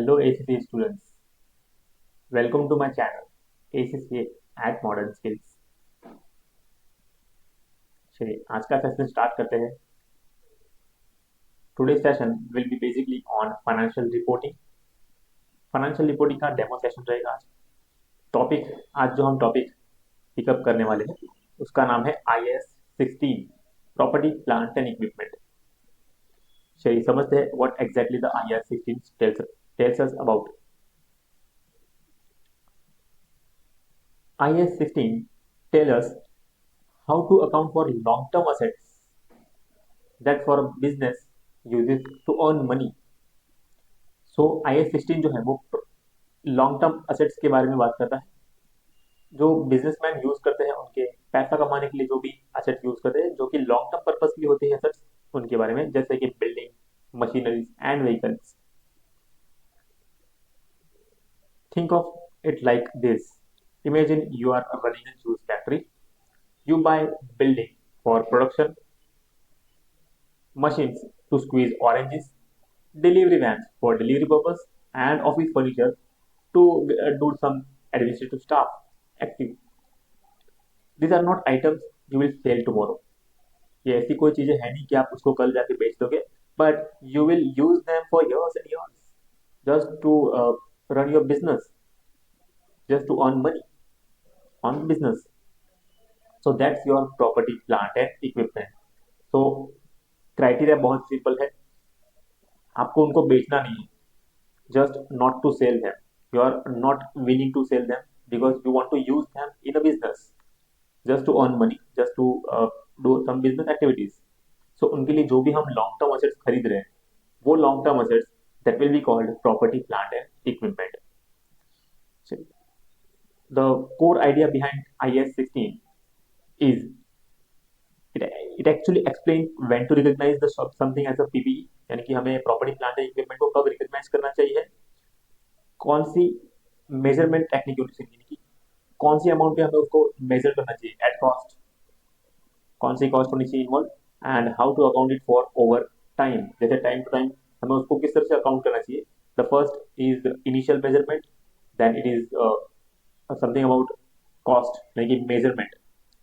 Hello ACCA students, welcome to my channel ACCA at Modern Skills। चलिए आज का session start करते हैं। Today session will be basically on financial reporting. Financial reporting का demo session रहेगा आज। Topic आज जो हम टॉपिक पिकअप करने वाले हैं उसका नाम है IAS 16 property plant and equipment. चलिए समझते हैं what exactly the IAS 16 tells us about। IAS 16 tells us how to account for long-term assets that for a business uses to earn money। So IAS 16 जो है वो long term assets के बारे में बात करता है, जो बिजनेसमैन यूज करते हैं उनके पैसा कमाने के लिए जो भी असेट यूज करते हैं जो कि लॉन्ग टर्म पर्पज के लिए होते हैं असेट्स, उनके बारे में, जैसे कि building, machineries and vehicles. Think of it like this. Imagine you are running a juice factory. You buy building for production, machines to squeeze oranges, delivery vans for delivery purpose, and office furniture to do some administrative staff active. These are not items you will sell tomorrow. ये ऐसी कोई चीजें है नहीं कि आप उसको कल जाके बेच दोगे, but you will use them for years and years just to run your business, just to earn money on business. So that's your property, plant and equipment. So criteria बहुत सिंपल है, आपको उनको बेचना नहीं है, just not to sell them. You are not willing to sell them because you want to use them in a business, just to earn money, just to do some business activities. So उनके लिए जो भी हम long term assets खरीद रहे हैं वो long term assets that will be called property, plant and equipment. So, the core idea behind IAS 16 is it actually explains when to recognize the something as a PPE, यानी कि हमें property plant and equipment को कब recognise करना चाहिए, कौन सी measurement technique होनी चाहिए, यानी कि कौन सी अमाउंट पे हमें उसको मेजर करना चाहिए एट कॉस्ट, कौन सी कॉस्ट होनी चाहिए involve, and how to account it for over time. जैसे टाइम टू टाइम हमें उसको किस तरह से अकाउंट करना चाहिए। The first is initial measurement, then it is something about cost, यानी कि measurement,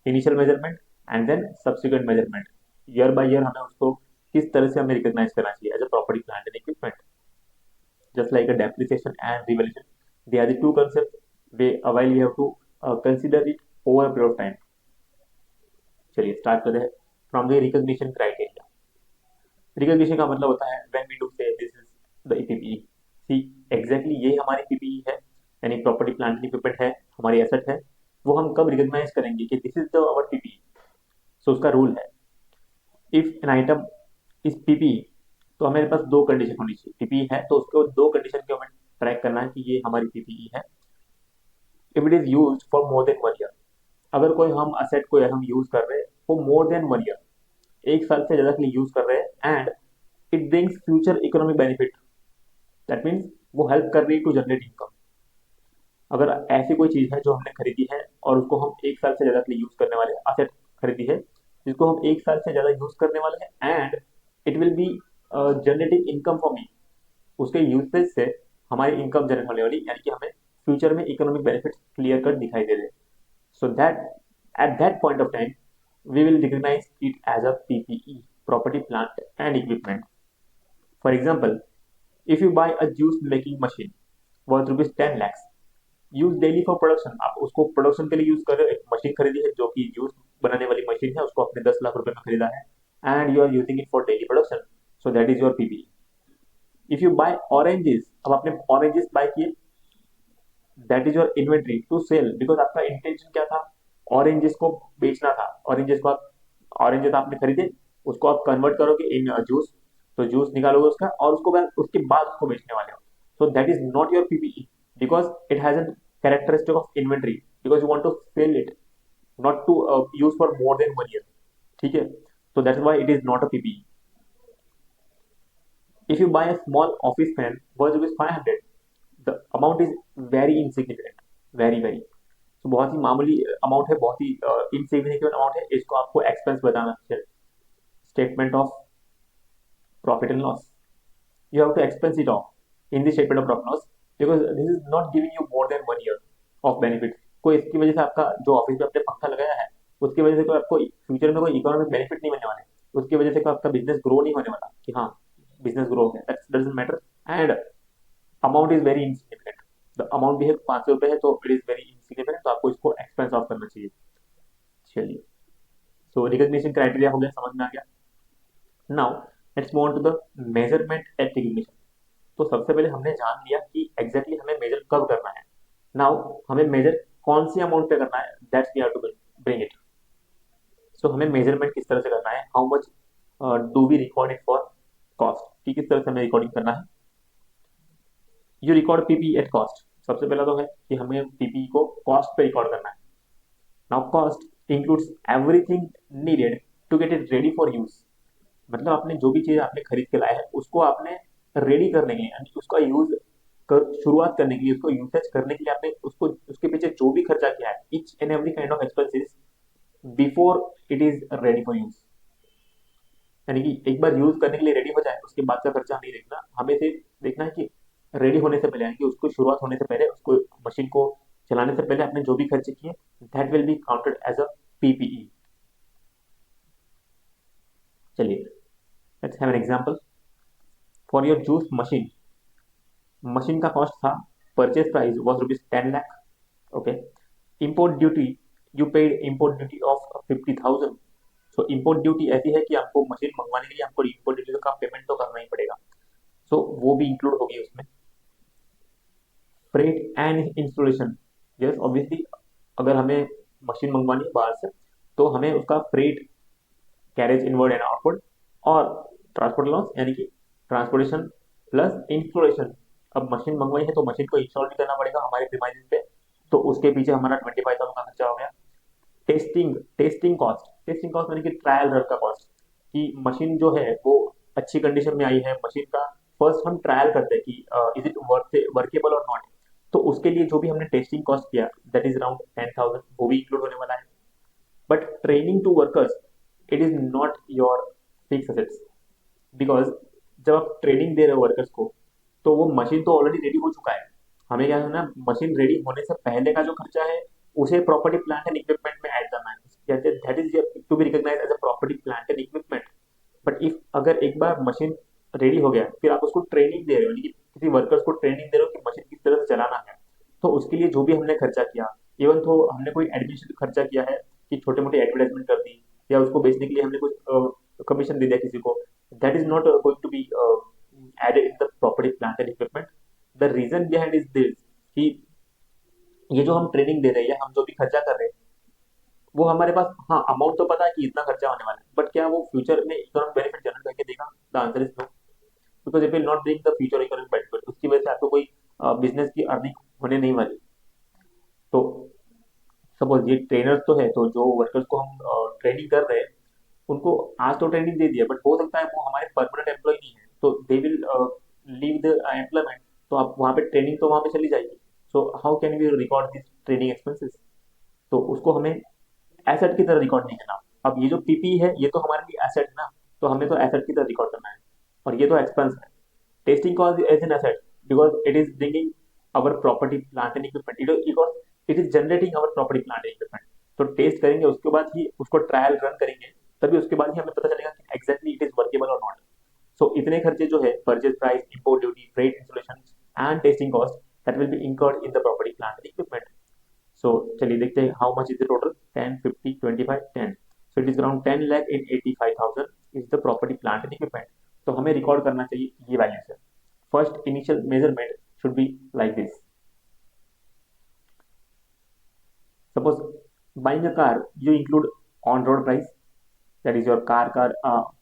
initial measurement and then subsequent measurement. Year by year हमें उसको किस तरह से हमें रिकॉग्नाइज करना चाहिए as a property plant and equipment. Just like a depreciation and revaluation, they are the two concepts while we have to consider it over a period of time। चलिए start करते हैं from the recognition criteria. Recognition का मतलब होता है when we do say this is the PPE, see exactly ये हमारी PPE है, यानी प्रॉपर्टी प्लांट एंड इक्विपमेंट है, हमारी एसेट है, वो हम कब रिकॉग्नाइज करेंगे कि this is the our PPE. So उसका रूल है, if an item is PPE तो हमारे पास दो कंडीशन होनी चाहिए। पीपीई है तो उसको दो कंडीशन के हमें ट्रैक करना है कि ये हमारी पीपीई है। If it is use for more than 1 year, अगर कोई हम असेट को हम यूज कर रहे हैं फॉर मोर देन 1 ईयर, 1 साल से ज्यादा के लिए यूज कर रहे हैं, and it brings future economic benefit, that means वो हेल्प कर रही है टू जनरेट इनकम। अगर ऐसी कोई चीज है जो हमने खरीदी है और उसको हम 1 साल से ज्यादा के लिए यूज करने वाले हैं, असेट खरीदी है जिसको हम 1 साल से ज्यादा यूज करने वाले हैं, and it will be generating income for me, उसके यूसेज से हमारी इनकम जनरेट होने वाली, यानी कि हमें फ्यूचर में इकोनॉमिक बेनिफिट्स क्लियर कट दिखाई दे रहे हैं। So that at that point of time we will recognize it as a PPE, property, plant and equipment. For example, if you buy a juice making machine worth rupees 10 lakhs, use daily for production, आप उसको production के लिए use कर रहे हो, एक machine खरीदी है जो कि जूस बनाने वाली मशीन है, उसको आपने 10 लाख रुपए में खरीदा है, and you are using it for daily production, so that is your PPE. If you buy oranges, अब आपने ऑरेंजेस बाय किए, that is your inventory to sell, because आपका इंटेंशन क्या था, ऑरेंजेस को बेचना था। ऑरेंजेस को आप, ऑरेंजेस आपने खरीदे, उसको आप कन्वर्ट करोगे इन जूस, तो जूस निकालोगे उसका और उसके बाद उसको बेचने वाले हो, सो that is not your PPE because it has a characteristic of inventory, because you want to sell it, not to use for more than 1 year, ठीक है, so that's why it is not a PPE। if you buy a small office fan worth rupees 500, the amount is very insignificant, very so बहुत ही मामूली amount है, बहुत ही insignificant amount है, इसको आपको expense बताना है, statement of profit and loss, you have to expense it off. In this statement of profit loss, because this is not giving you more than 1 year of benefit. कोई इसकी वजह से आपका जो ऑफिस में आपने पंखा लगाया है उसकी वजह से कोई आपको फ्यूचर में कोई इकोनॉमिक बेनिफिट नहीं मिलने वाले, उसकी वजह से कोई आपका बिजनेस ग्रो नहीं होने वाला कि हाँ बिजनेस ग्रो हो गया, that doesn't matter. And amount is very insignificant, the amount भी है 500 रुपये है तो इट इज वेरी इनसिग्निफिकेंट, तो आपको इसको एक्सपेंस ऑफ करना चाहिए। चलिए, सो रिकॉग्निशन क्राइटेरिया हो गया, समझ में आ गया। Now let's move on to the measurement at recognition. तो सबसे पहले हमने जान लिया कि एग्जैक्टली हमें मेजर कब करना है। नाउ हमें मेजर कौन सी अमाउंट पे करना है, that's we have to bring it. So हमें मेजरमेंट किस तरह से करना है, how much do we record it for cost, कि किस तरह से हमें रिकॉर्डिंग करना है। You record PP at cost, सबसे पहला तो है कि हमें पीपी को कॉस्ट पे रिकॉर्ड करना है। Now cost includes everything needed to get it ready for use, मतलब आपने जो भी चीज आपने खरीद के लाया है उसको आपने रेडी करने के लिए यानी उसका यूज कर शुरुआत करने के लिए उसको यूसेज करने के लिए आपने उसको उसके पीछे जो भी खर्चा किया है, each and every kind of expenses before it is ready for use, यानी कि एक बार यूज करने के लिए रेडी हो जाए उसके बाद का खर्चा नहीं देखना, हमें सिर्फ देखना है कि रेडी होने से पहले यानी कि उसको शुरुआत होने से पहले उसको मशीन को चलाने से पहले आपने जो भी खर्चे किए that will be counted as a PPE. चलिए let's have an example for your juice machine. Machine का कॉस्ट था, purchase price was ₹10 lakh, okay. Import duty, you paid import duty of 50,000। So import duty ऐसी है कि आपको machine मंगवाने के लिए आपको इंपोर्ट ड्यूटी का पेमेंट तो करना ही पड़ेगा, सो वो भी इंक्लूड होगी उसमें। Freight and installation, yes obviously अगर हमें मशीन मंगवानी है बाहर से तो हमें उसका freight, carriage inward and outward, और ट्रांसपोर्ट लॉस यानी कि ट्रांसपोर्टेशन प्लस इंस्टॉलेशन। अब मशीन मंगवाई है तो मशीन को इंस्टॉल भी करना पड़ेगा हमारे प्रीमाइसेस पे, तो उसके पीछे हमारा 25,000 का खर्चा हो गया। टेस्टिंग कॉस्ट यानी कि ट्रायल रन का कॉस्ट, कि मशीन जो है वो अच्छी कंडीशन में आई है, मशीन का फर्स्ट हम ट्रायल करते हैं कि इज इट वर्केबल और नॉट, तो उसके लिए जो भी हमने टेस्टिंग कॉस्ट किया दैट इज अराउंड 10,000, वो भी इंक्लूड होने वाला है। But training to workers it is not your fix assets, because जब आप ट्रेनिंग दे रहे हो वर्कर्स को तो वो मशीन तो ऑलरेडी रेडी हो चुका है, हमें क्या है ना मशीन रेडी होने से पहले का जो खर्चा है उसे प्रॉपर्टी प्लांट एंड इक्विपमेंट में ऐड करना है, that is to be recognise as a property plant and equipment. But if अगर एक बार मशीन रेडी हो गया फिर आप उसको ट्रेनिंग दे रहे हो यानी कि किसी वर्कर्स को ट्रेनिंग दे रहे हो कि मशीन किस तरह से चलाना है, तो उसके लिए जो भी हमने खर्चा किया, इवन तो हमने कोई एडमिनिस्ट्रेटिव खर्चा किया है कि छोटे मोटे एडवर्टाइजमेंट कर दी या उसको बेचने के लिए हमने कुछ कमीशन दे दिया किसी को, that is not going to be added in the property plant and equipment। the reason behind is this कि ये जो हम ट्रेनिंग दे रहे हैं या हम जो भी खर्चा कर रहे हैं वो हमारे पास, हाँ अमाउंट तो पता है कि इतना खर्चा होने वाला है, बट क्या वो फ्यूचर में इकोनॉमिक बेनिफिट जनरेट करके देगा, the answer is no, because it will not bring the future economic benefit, उसकी वजह से आपको कोई बिजनेस की अर्निंग होने नहीं वाली। तो सपोज ये ट्रेनर्स तो है, तो जो वर्कर्स को हम ट्रेनिंग कर रहे हैं उनको आज तो ट्रेनिंग दे दिया बट हो सकता है वो हमारे परमानेंट एम्प्लॉय नहीं है, तो they will leave the employment, तो आप वहाँ पे ट्रेनिंग तो वहाँ पे चली जाएगी। So how can we record this training expenses, तो उसको हमें एसेट की तरह रिकॉर्ड नहीं करना। अब ये जो पीपी है ये तो हमारे लिए एसेट है ना, तो हमें तो एसेट की तरह रिकॉर्ड करना है, और ये तो एक्सपेंस है। Testing cost as an asset because it is bringing our property plant and equipment, it is generating our property plant and equipment. तो टेस्ट करेंगे उसके बाद ही उसको ट्रायल रन करेंगे, तभी उसके बाद ही हमें पता चलेगा कि एग्जैक्टली इट इज वर्केबल और नॉट। सो इतने खर्चे जो है purchase price, import duty, freight, installation and testing cost that will be incurred in the property plant and equipment. So चलिए देखते हैं how much is the total, 10, 50, 25, 10, so it is around 10 lakh in 85,000 is the property plant and equipment. तो हमें record करना चाहिए ये value से। First initial measurement should be like this. Suppose buying a car, you include on-road price, that is your car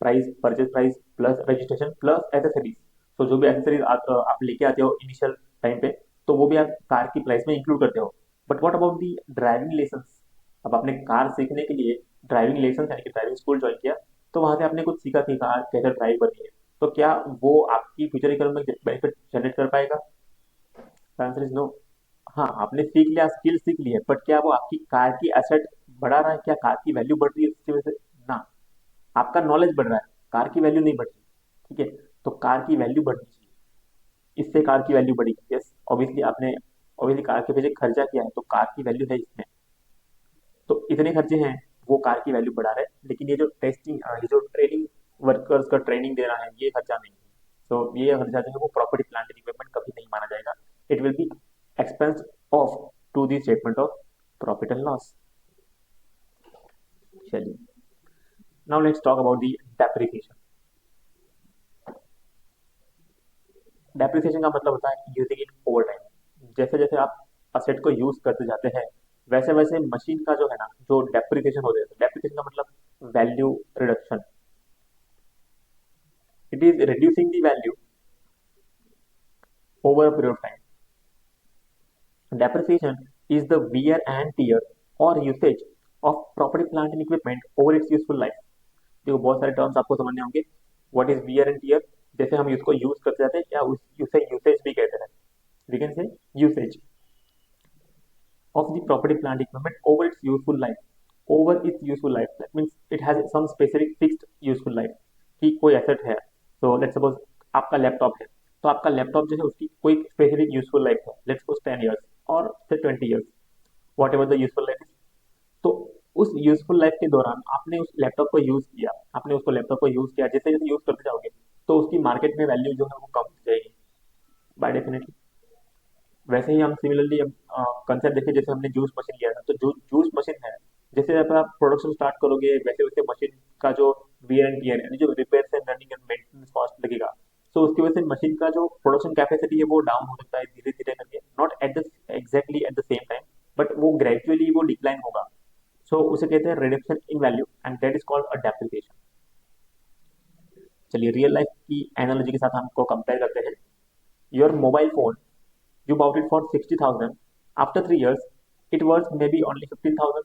price, purchase price plus registration plus accessories। तो जो भी accessories आप लेके आते हो इनिशियल टाइम पे तो वो भी आप कार की प्राइस में इंक्लूड करते हो। But what about the driving licence, अब आपने कार सीखने के लिए ड्राइविंग लाइसेंस यानी कि ड्राइविंग स्कूल ज्वाइन किया, तो वहां से आपने कुछ सीखा कि कार कैसे ड्राइव करनी है, तो क्या वो आपकी फ्यूचर इकोनॉमिक बेनिफिट जनरेट कर पाएगा, आंसर इज नो। हाँ आपने सीख लिया, स्किल सीख ली है, बट क्या वो आपकी कार की एसेट बढ़ा रहा है, क्या कार की वैल्यू बढ़ रही है उसकी वजह से, ना। आपका नॉलेज बढ़ रहा है, कार की वैल्यू नहीं बढ़ रही, ठीक है। तो कार की वैल्यू बढ़नी चाहिए, इससे कार की वैल्यू बढ़ी। यस, ऑब्वियसली आपने ऑब्वियसली कार के पीछे खर्चा किया है तो कार की वैल्यू है इसमें। तो इतने खर्चे हैं, वो कार की वैल्यू बढ़ा रहे हैं, लेकिन ये जो टेस्टिंग, ये जो ट्रेनिंग वर्कर्स का ट्रेनिंग दे रहा है, ये खर्चा नहीं है। तो ये खर्चा जो है वो प्रॉपर्टी प्लांट एंड इक्विपमेंट कभी नहीं माना जाएगा। It will be expense of to the statement of profit and loss. चलिए, now let's talk about the depreciation. Depreciation का मतलब होता है यूजिंग इट ओवर टाइम। जैसे जैसे आप असेट को यूज करते जाते हैं, वैसे वैसे मशीन का जो है ना, जो डेप्रिसिएशन हो जाता है। डेप्रिसिएशन का मतलब value reduction. It is reducing the value over a period of time. Depreciation is the wear and tear or usage of property, plant and equipment over its useful life. देखो, बहुत सारे terms आपको समझने होंगे। What is wear and tear? जैसे हम उसको use करते जाते हैं, या उसे यूसेज भी कहते हैं। We can say usage of the property, plant equipment over its useful life. Over its useful life, that means it has some specific fixed useful life। कि कोई एसेट है, तो लेट्स सपोज आपका लैपटॉप है, तो आपका लैपटॉप जो है उसकी कोई स्पेसिफिक यूजफुल लाइफ है, लेट्स सपोज 10 ईयर्स और से 20 years, what ever the useful life is. तो उस यूजफुल लाइफ के दौरान आपने उस लैपटॉप को यूज किया, आपने उसको लैपटॉप को यूज किया, जैसे जैसे यूज करते जाओगे तो उसकी मार्केट में वैल्यू जो है वो कम हो जाएगी बाय डेफिनेटली। वैसे ही हम सिमिलरली कंसेप्ट देखें, जैसे हमने जूस मशीन लिया था, तो जो जूस मशीन है, जैसे जब आप प्रोडक्शन स्टार्ट करोगे वैसे वैसे मशीन का जो वियर एंड टियर यानी जो repair and running and maintenance cost लगेगा, तो उसकी वजह से मशीन का जो प्रोडक्शन कैपेसिटी है वो डाउन हो सकता है धीरे धीरे करके, not at the exactly at the same time, but वो ग्रेजुअली वो डिक्लाइन होगा। सो उसे कहते हैं reduction in value and that is called a depreciation. चलिए, रियल लाइफ की एनालॉजी के साथ हमको कंपेयर करते हैं। Your mobile phone, you bought it for 60,000. After 3 years, it was maybe only 15,000.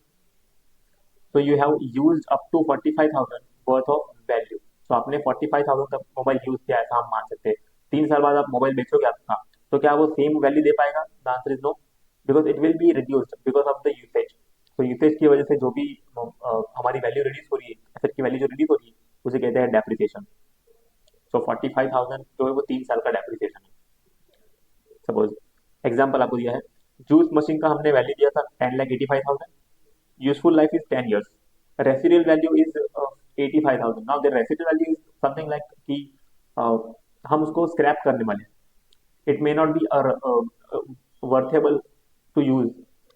So you have used up to 45,000 worth of value. So आपने 45,000 का mobile use किया, ऐसा हम मान सकते हैं। 3 साल बाद आप मोबाइल बेचोगे आपका, तो क्या वो सेम वैल्यू दे पाएगा? The answer is no, because it will be reduced because of the usage. तो यूसेज की वजह से जो भी हमारी वैल्यू रिड्यूस हो रही है, एसेट की वैल्यू जो रिड्यूस हो रही है, उसे कहते हैं डेप्रिसिएशन। सो 45,000 जो है वो 3 साल का डेप्रिसिएशन है। सपोज एग्जाम्पल आपको दिया है, जूस मशीन का हमने वैल्यू दिया था 10,85,000, useful life is 10 years, residual value is 85,000। Now the residual value is something like कि हम उसको स्क्रैप करने वाले हैं। It may not be worthable to use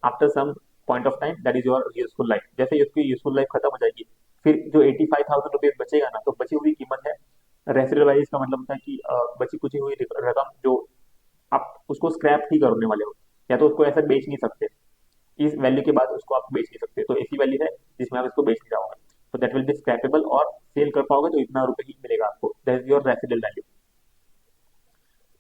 after some point of time, that is your useful life. जैसे ही उसकी useful life खत्म हो जाएगी, फिर जो 85,000 रुपीज बचेगा ना, तो बची हुई कीमत है रेसिडुअल वैल्यू। इसका मतलब होता है कि बची कुची हुई रकम जो आप उसको स्क्रैप ही करने वाले हो, या तो उसको ऐसा बेच नहीं सकते, इस वैल्यू के बाद उसको आप बेच नहीं सकते, तो ऐसी वैल्यू है जिसमें आप इसको बेचने जाओगे, तो दैट विल बी स्क्रैपेबल, और सेल कर पाओगे तो इतना रुपए ही मिलेगा आपको, that is your residual value.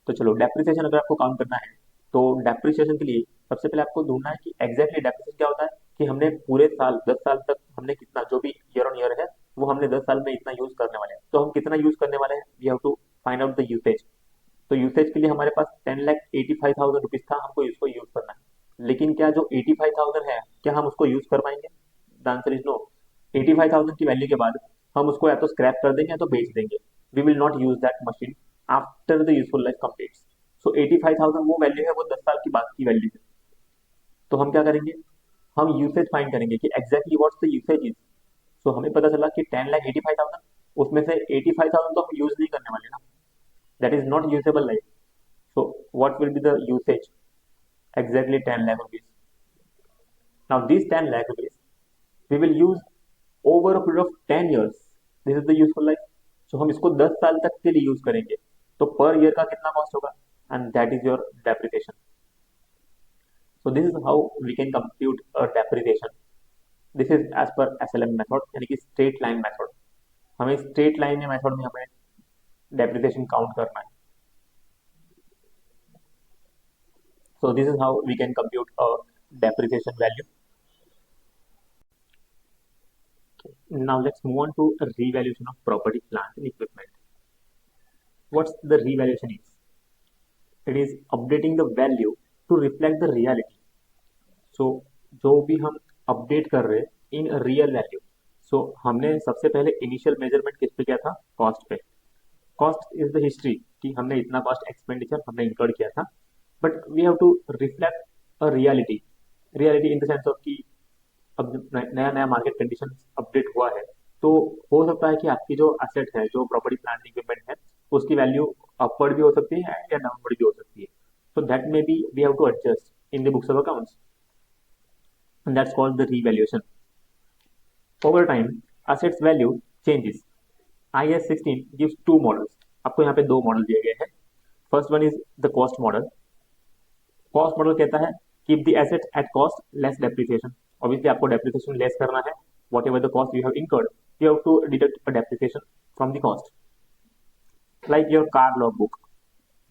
तो चलो, डेप्रिसिएशन अगर आपको काउंट करना है, तो डेप्रिसिएशन के लिए सबसे पहले आपको ढूंढना है कि एग्जैक्टली डेप्रिसिएशन क्या होता है, कि हमने पूरे साल 10 साल तक हमने कितना, जो भी ईयर ऑन ईयर है, वो हमने 10 साल में इतना यूज करने वाले हैं, तो हम कितना यूज करने वाले हैं, we have to find out the usage. तो यूसेज के लिए हमारे पास 10,85,000 रुपीज था, हमको इसको यूज करना है। लेकिन क्या जो 85,000 है, क्या हम उसको यूज कर पाएंगे? The answer is no. 85,000 की वैल्यू के बाद हम उसको या तो स्क्रैप कर देंगे या तो बेच देंगे। We will not use that machine after the useful life completes. So 85,000 वो वैल्यू है, वो 10 साल की बाद की वैल्यू है। तो हम क्या करेंगे, हम यूसेज फाइंड करेंगे कि exactly what's the usage is. So हमें पता चला कि 10,85,000, उसमें से 85,000 तो हम यूज नहीं करने वाले ना, that is not usable life. So what will be the usage? Exactly 10 lakh rupees. Now these 10 lakh rupees we will use over a period of 10 years. This is the useful life. So हम इसको 10 साल तक के लिए use करेंगे, तो पर year का कितना कॉस्ट होगा, and that is your depreciation. So this is how we can compute a depreciation. This is as per SLM method, यानी कि स्ट्रेट लाइन मेथड। हमें स्ट्रेट लाइन मेथड में हमें डेप्रिसिएशन काउंट करना है। So this is how we can compute a depreciation value. Now let's move on to a revaluation of property, plant and equipment. What's the revaluation is? It is updating the value to reflect the reality. So जो भी हम update कर रहे हैं in real value. सो हमने सबसे पहले initial measurement किस पे किया था, कॉस्ट पे। कॉस्ट इज द हिस्ट्री कि हमने इतना कॉस्ट एक्सपेंडिचर हमने इंकर्ड किया था, but we have to reflect a reality, reality in the sense of कि अब नया नया मार्केट कंडीशन अपडेट हुआ है, तो हो सकता है कि आपकी जो असेट है, जो प्रॉपर्टी प्लांट इक्विपमेंट है, उसकी वैल्यू अपवर्ड भी हो सकती है या डाउनवर्ड भी हो सकती है. So that may be we have to adjust in the books of accounts, and that's called the revaluation. Over time, assets value changes. IAS 16 gives two models. आपको यहाँ पे दो मॉडल दिए गए हैं. First one is the cost model. Cost model कहता है keep the asset at cost less depreciation. Obviously आपको डेप्रिसिएशन लेस करना है. Whatever the cost you have incurred, you have to deduct a depreciation from the cost. Like your car log book,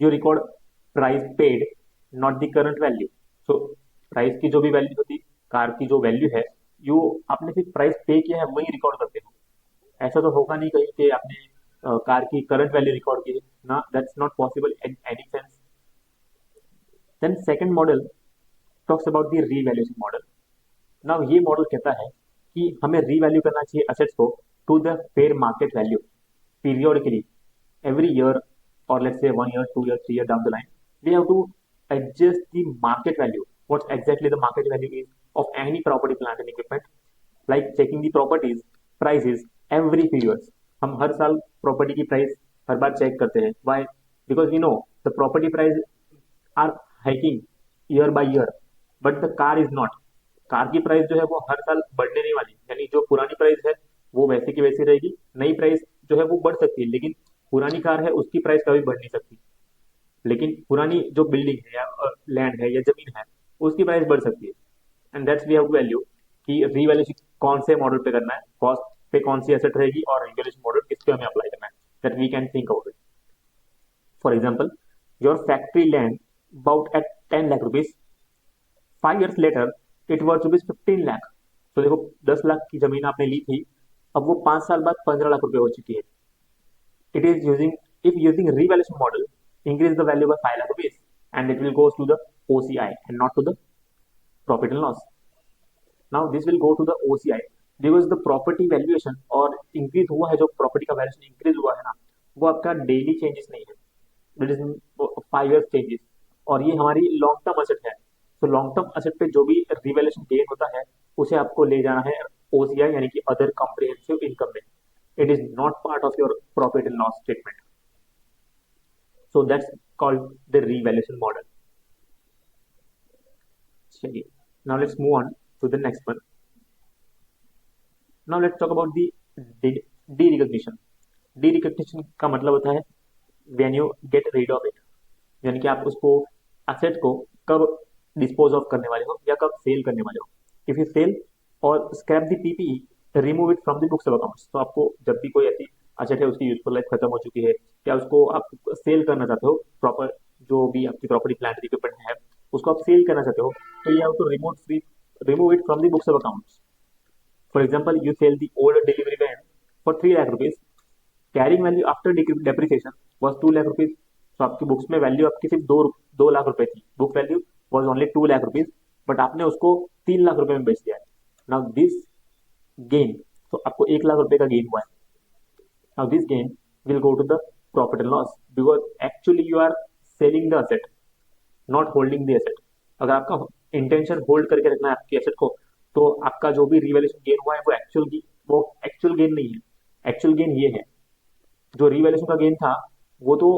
you record price paid, not the current value. So price की जो भी value होती, car की जो value है, you आपने सिर्फ price पे किया है वही रिकॉर्ड करते हो. ऐसा तो होगा नहीं कहीं कि आपने कार की करंट वैल्यू रिकॉर्ड की है ना. That's not possible in any sense. Then second model talks about the revaluation model. Now ये मॉडल कहता है कि हमें रीवैल्यू करना चाहिए असेट्स को to the fair market value periodically, every year, or let's say 1 year, 2 year, 3 year down the line, we have to adjust the market value. What exactly the market value is of any property, plant and equipment, like checking the properties prices every few years. हम हर साल property की price हर बार check करते हैं. Why? Because we know the property price are hiking year by year, but the car is not. Car की price जो है वो हर साल बढ़ने नहीं वाली, यानी जो पुरानी प्राइस है वो वैसे की वैसी रहेगी. नई प्राइस जो है वो बढ़ सकती है, लेकिन पुरानी कार है उसकी प्राइस कभी बढ़ नहीं सकती. लेकिन पुरानी जो बिल्डिंग है या लैंड है या जमीन है, उसकी प्राइस बढ़ सकती है. And that's we have to value कि रीवैल्यूएशन कौन से मॉडल पे करना है, कॉस्ट पे कौन सी एसेट रहेगी, और रीवैल्यूएशन मॉडल किस पे हमें अप्लाई करना है. That we can think about it. For example, your factory land bought at 10 lakh rupees, 5 years later it worth rupees 15 lakh. तो देखो 10 लाख की जमीन आपने ली थी, अब वो 5 साल बाद 15 लाख रुपए हो चुकी है. It is using, if using revaluation model, increase the value by 5 lakh rupees, and it will goes to the OCI and not to the profit and loss. Now this will go to the OCI because the property valuation और increase हुआ है, जो property का valuation increase हुआ है ना, वो आपका daily changes नहीं है, that is 5 years changes. और ये हमारी लॉन्ग टर्म असेट है. तो लॉन्ग टर्म असेट पे जो भी रिवैल्यूएशन गेन होता है उसे आपको ले जाना है OCI यानी कि अदर कॉम्प्रिहेंसिव इनकम में. It is not part of your profit and loss statement. So that's called the revaluation model. चलिए, now let's move on to the next one. Now let's talk about the de-recognition. De-recognition का मतलब होता है when you get rid of it, यानी कि आप उसको asset को कब डिस्पोज ऑफ करने वाले हो या कब सेल करने वाले हो. इफ यू सेल और scrap the PPE, remove it from the books of accounts. तो आपको जब भी कोई ऐसी असेट है उसकी यूजफुल लाइफ खत्म हो चुकी है या उसको आप सेल करना चाहते हो, प्रॉपर जो भी आपकी प्रॉपर्टी प्लांट इक्विपमेंट है उसको आप सेल करना चाहते हो, तो you have to remove it from the books of accounts. For example, you sell the old delivery van for 3 lakh rupees, carrying value after depreciation was 2 lakh rupees. तो आपकी बुक्स में वैल्यू आपकी सिर्फ 2 लाख रुपए थी, book value was only 2 lakh rupees, but आपने उसको 3 लाख रुपए में बेच दिया है. नाउ दिस गेन, तो आपको 1 लाख रुपए का गेन हुआ है. Now this gain will go to the profit and loss because actually you are selling the asset, not holding the asset. अगर आपका इंटेंशन होल्ड करके रखना है आपकी एसेट को, तो आपका जो भी रिवैल्यूएशन गेन हुआ है वो एक्चुअल गेन नहीं है. एक्चुअल गेन ये है, जो रिवैल्यूएशन का गेन था वो तो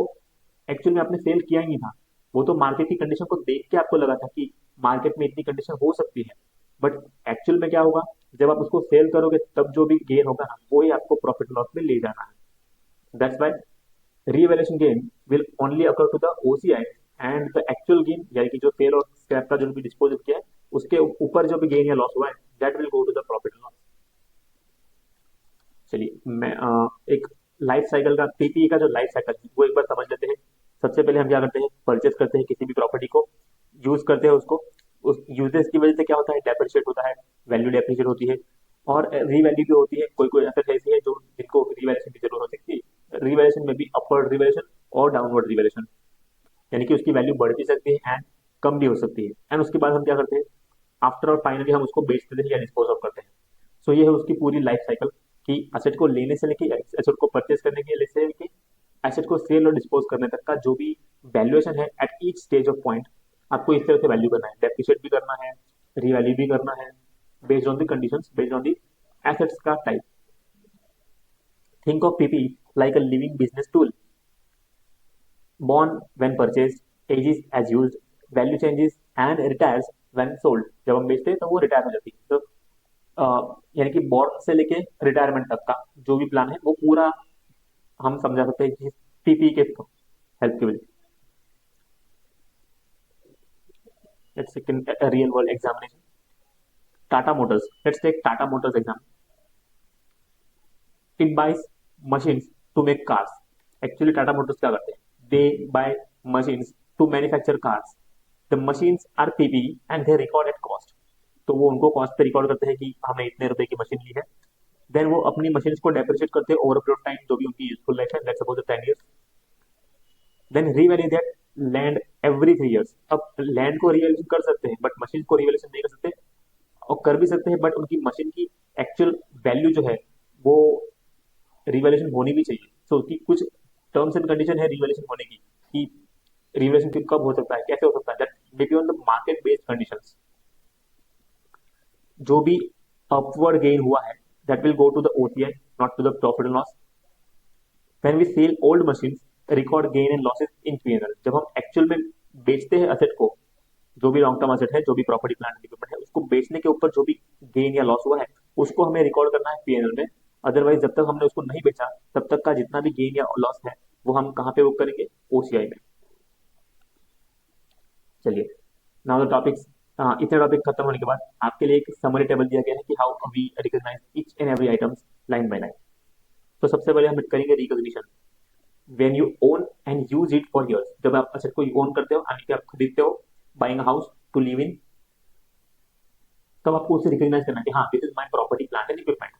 एक्चुअल में आपने सेल किया ही नहीं था. वो तो मार्केट की कंडीशन को देख के आपको लगा था कि मार्केट में इतनी कंडीशन हो सकती है, बट एक्चुअल में क्या होगा, जब आप उसको सेल करोगे तब जो भी गेन होगा ना, वो ही आपको प्रॉफिट लॉस में ले जाना है. That's why revaluation gain will only occur to the OCI, and the actual gain यानी कि जो सेल और स्क्रैप का जो भी डिस्पोजल किया है उसके ऊपर जो भी गेन या लॉस हुआ है, that will go to the profit and loss. चलिए, मैं एक लाइफ साइकिल का, पीपीई का जो लाइफ साइकिल है वो एक बार समझ लेते हैं. सबसे पहले हम क्या करते हैं, परचेस करते हैं किसी भी प्रॉपर्टी को, यूज करते हैं उसको. उस यूजेस की वजह से क्या होता है, डेप्रिशिएट होता है, वैल्यू डेप्रिशिएट होती है और रीवैल्यू भी होती है. कोई कोई एसेट ऐसी है जो जिनको रिवैल्यूएशन की जरूरत हो सकती है. रिवैल्यूएशन में भी अपवर्ड रिवैल्यूएशन और डाउनवर्ड रिवैल्यूएशन, यानी कि उसकी वैल्यू बढ़ भी सकती है एंड कम भी हो सकती है. एंड उसके बाद हम क्या करते हैं, आफ्टर और फाइनली हम उसको बेच देते हैं या डिस्पोज ऑफ करते हैं. सो ये है उसकी पूरी लाइफ साइकिल कि असेट को लेने से लेके, असेट को परचेस करने के लिए से लेके एसेट को सेल और डिस्पोज करने तक का जो भी वैल्यूएशन है at each stage of point, आपको इस तरह से वैल्यू करना है, डेप्रिशिएट भी करना है, रीवैल्यू भी करना है, based on the conditions, based on the assets का type. Think of PP like a living business tool. born when purchased, ages as used, value changes and retires when sold. जब हम बेचते हैं तो वो रिटायर हो जाती है. तो यानी कि बॉर्न से लेके रिटायरमेंट तक का जो भी प्लान है वो पूरा हम समझा सकते हैं कि पीपी के हेल्प की वजह से. Let's take a real world examination. Tata Motors. Let's take Tata Motors example. It buys machines to make cars. Actually, Tata Motors क्या करते हैं? They buy machines to manufacture cars. The machines are PPE and they record at cost. तो वो उनको cost पे record करते हैं कि हमने इतने रुपए की मशीन ली है. देन वो अपनी मशीन को डेप्रिशिएट करते हैं ओवर पीरियड टाइम जो भी उनकी यूजफुल लाइफ है, let's suppose 10 years. Then revalue that land every 3 years. अब लैंड को रिवैल्यूएशन कर सकते हैं बट मशीन को रिवैल्यूएशन नहीं कर सकते, और कर भी सकते हैं बट उनकी मशीन की एक्चुअल वैल्यू जो है वो रिवैल्यूएशन होनी भी चाहिए. सो उसकी कुछ टर्म्स एंड कंडीशन है रिवैल्यूएशन होने की, कि रिवैल्यूएशन कब हो सकता है, कैसे हो सकता है, that may be on the market based conditions. जो भी अपवर्ड गेन हुआ है that will go to the OCI, not to the profit and loss. When we sell old machines, record gain and losses in P&L. जब हम actual में बेचते हैं asset को, जो भी लॉन्ग टर्म असेट है, जो भी प्रॉपर्टी प्लांट इक्विपमेंट है, उसको बेचने के ऊपर जो भी गेन या लॉस हुआ है उसको हमें रिकॉर्ड करना है P&L में. अदरवाइज जब तक हमने उसको नहीं बेचा तब तक का जितना भी गेन या लॉस है वो हम कहाँ पे बुक करेंगे? OCI में. चलिए, नाउ द टॉपिक्स. इतने टॉपिक खत्म होने के बाद आपके लिए एक समरी टेबल दिया गया है कि how we recognise each and every items line by line. तो सबसे पहले हम करेंगे recognition. When you own and use it for years. जब आप असेट को ओन करते हो यानी कि आप खरीदते हो, buying house to live in, तब आपको उसे रिकॉग्नाइज करना है कि हाँ this is my property plant and equipment.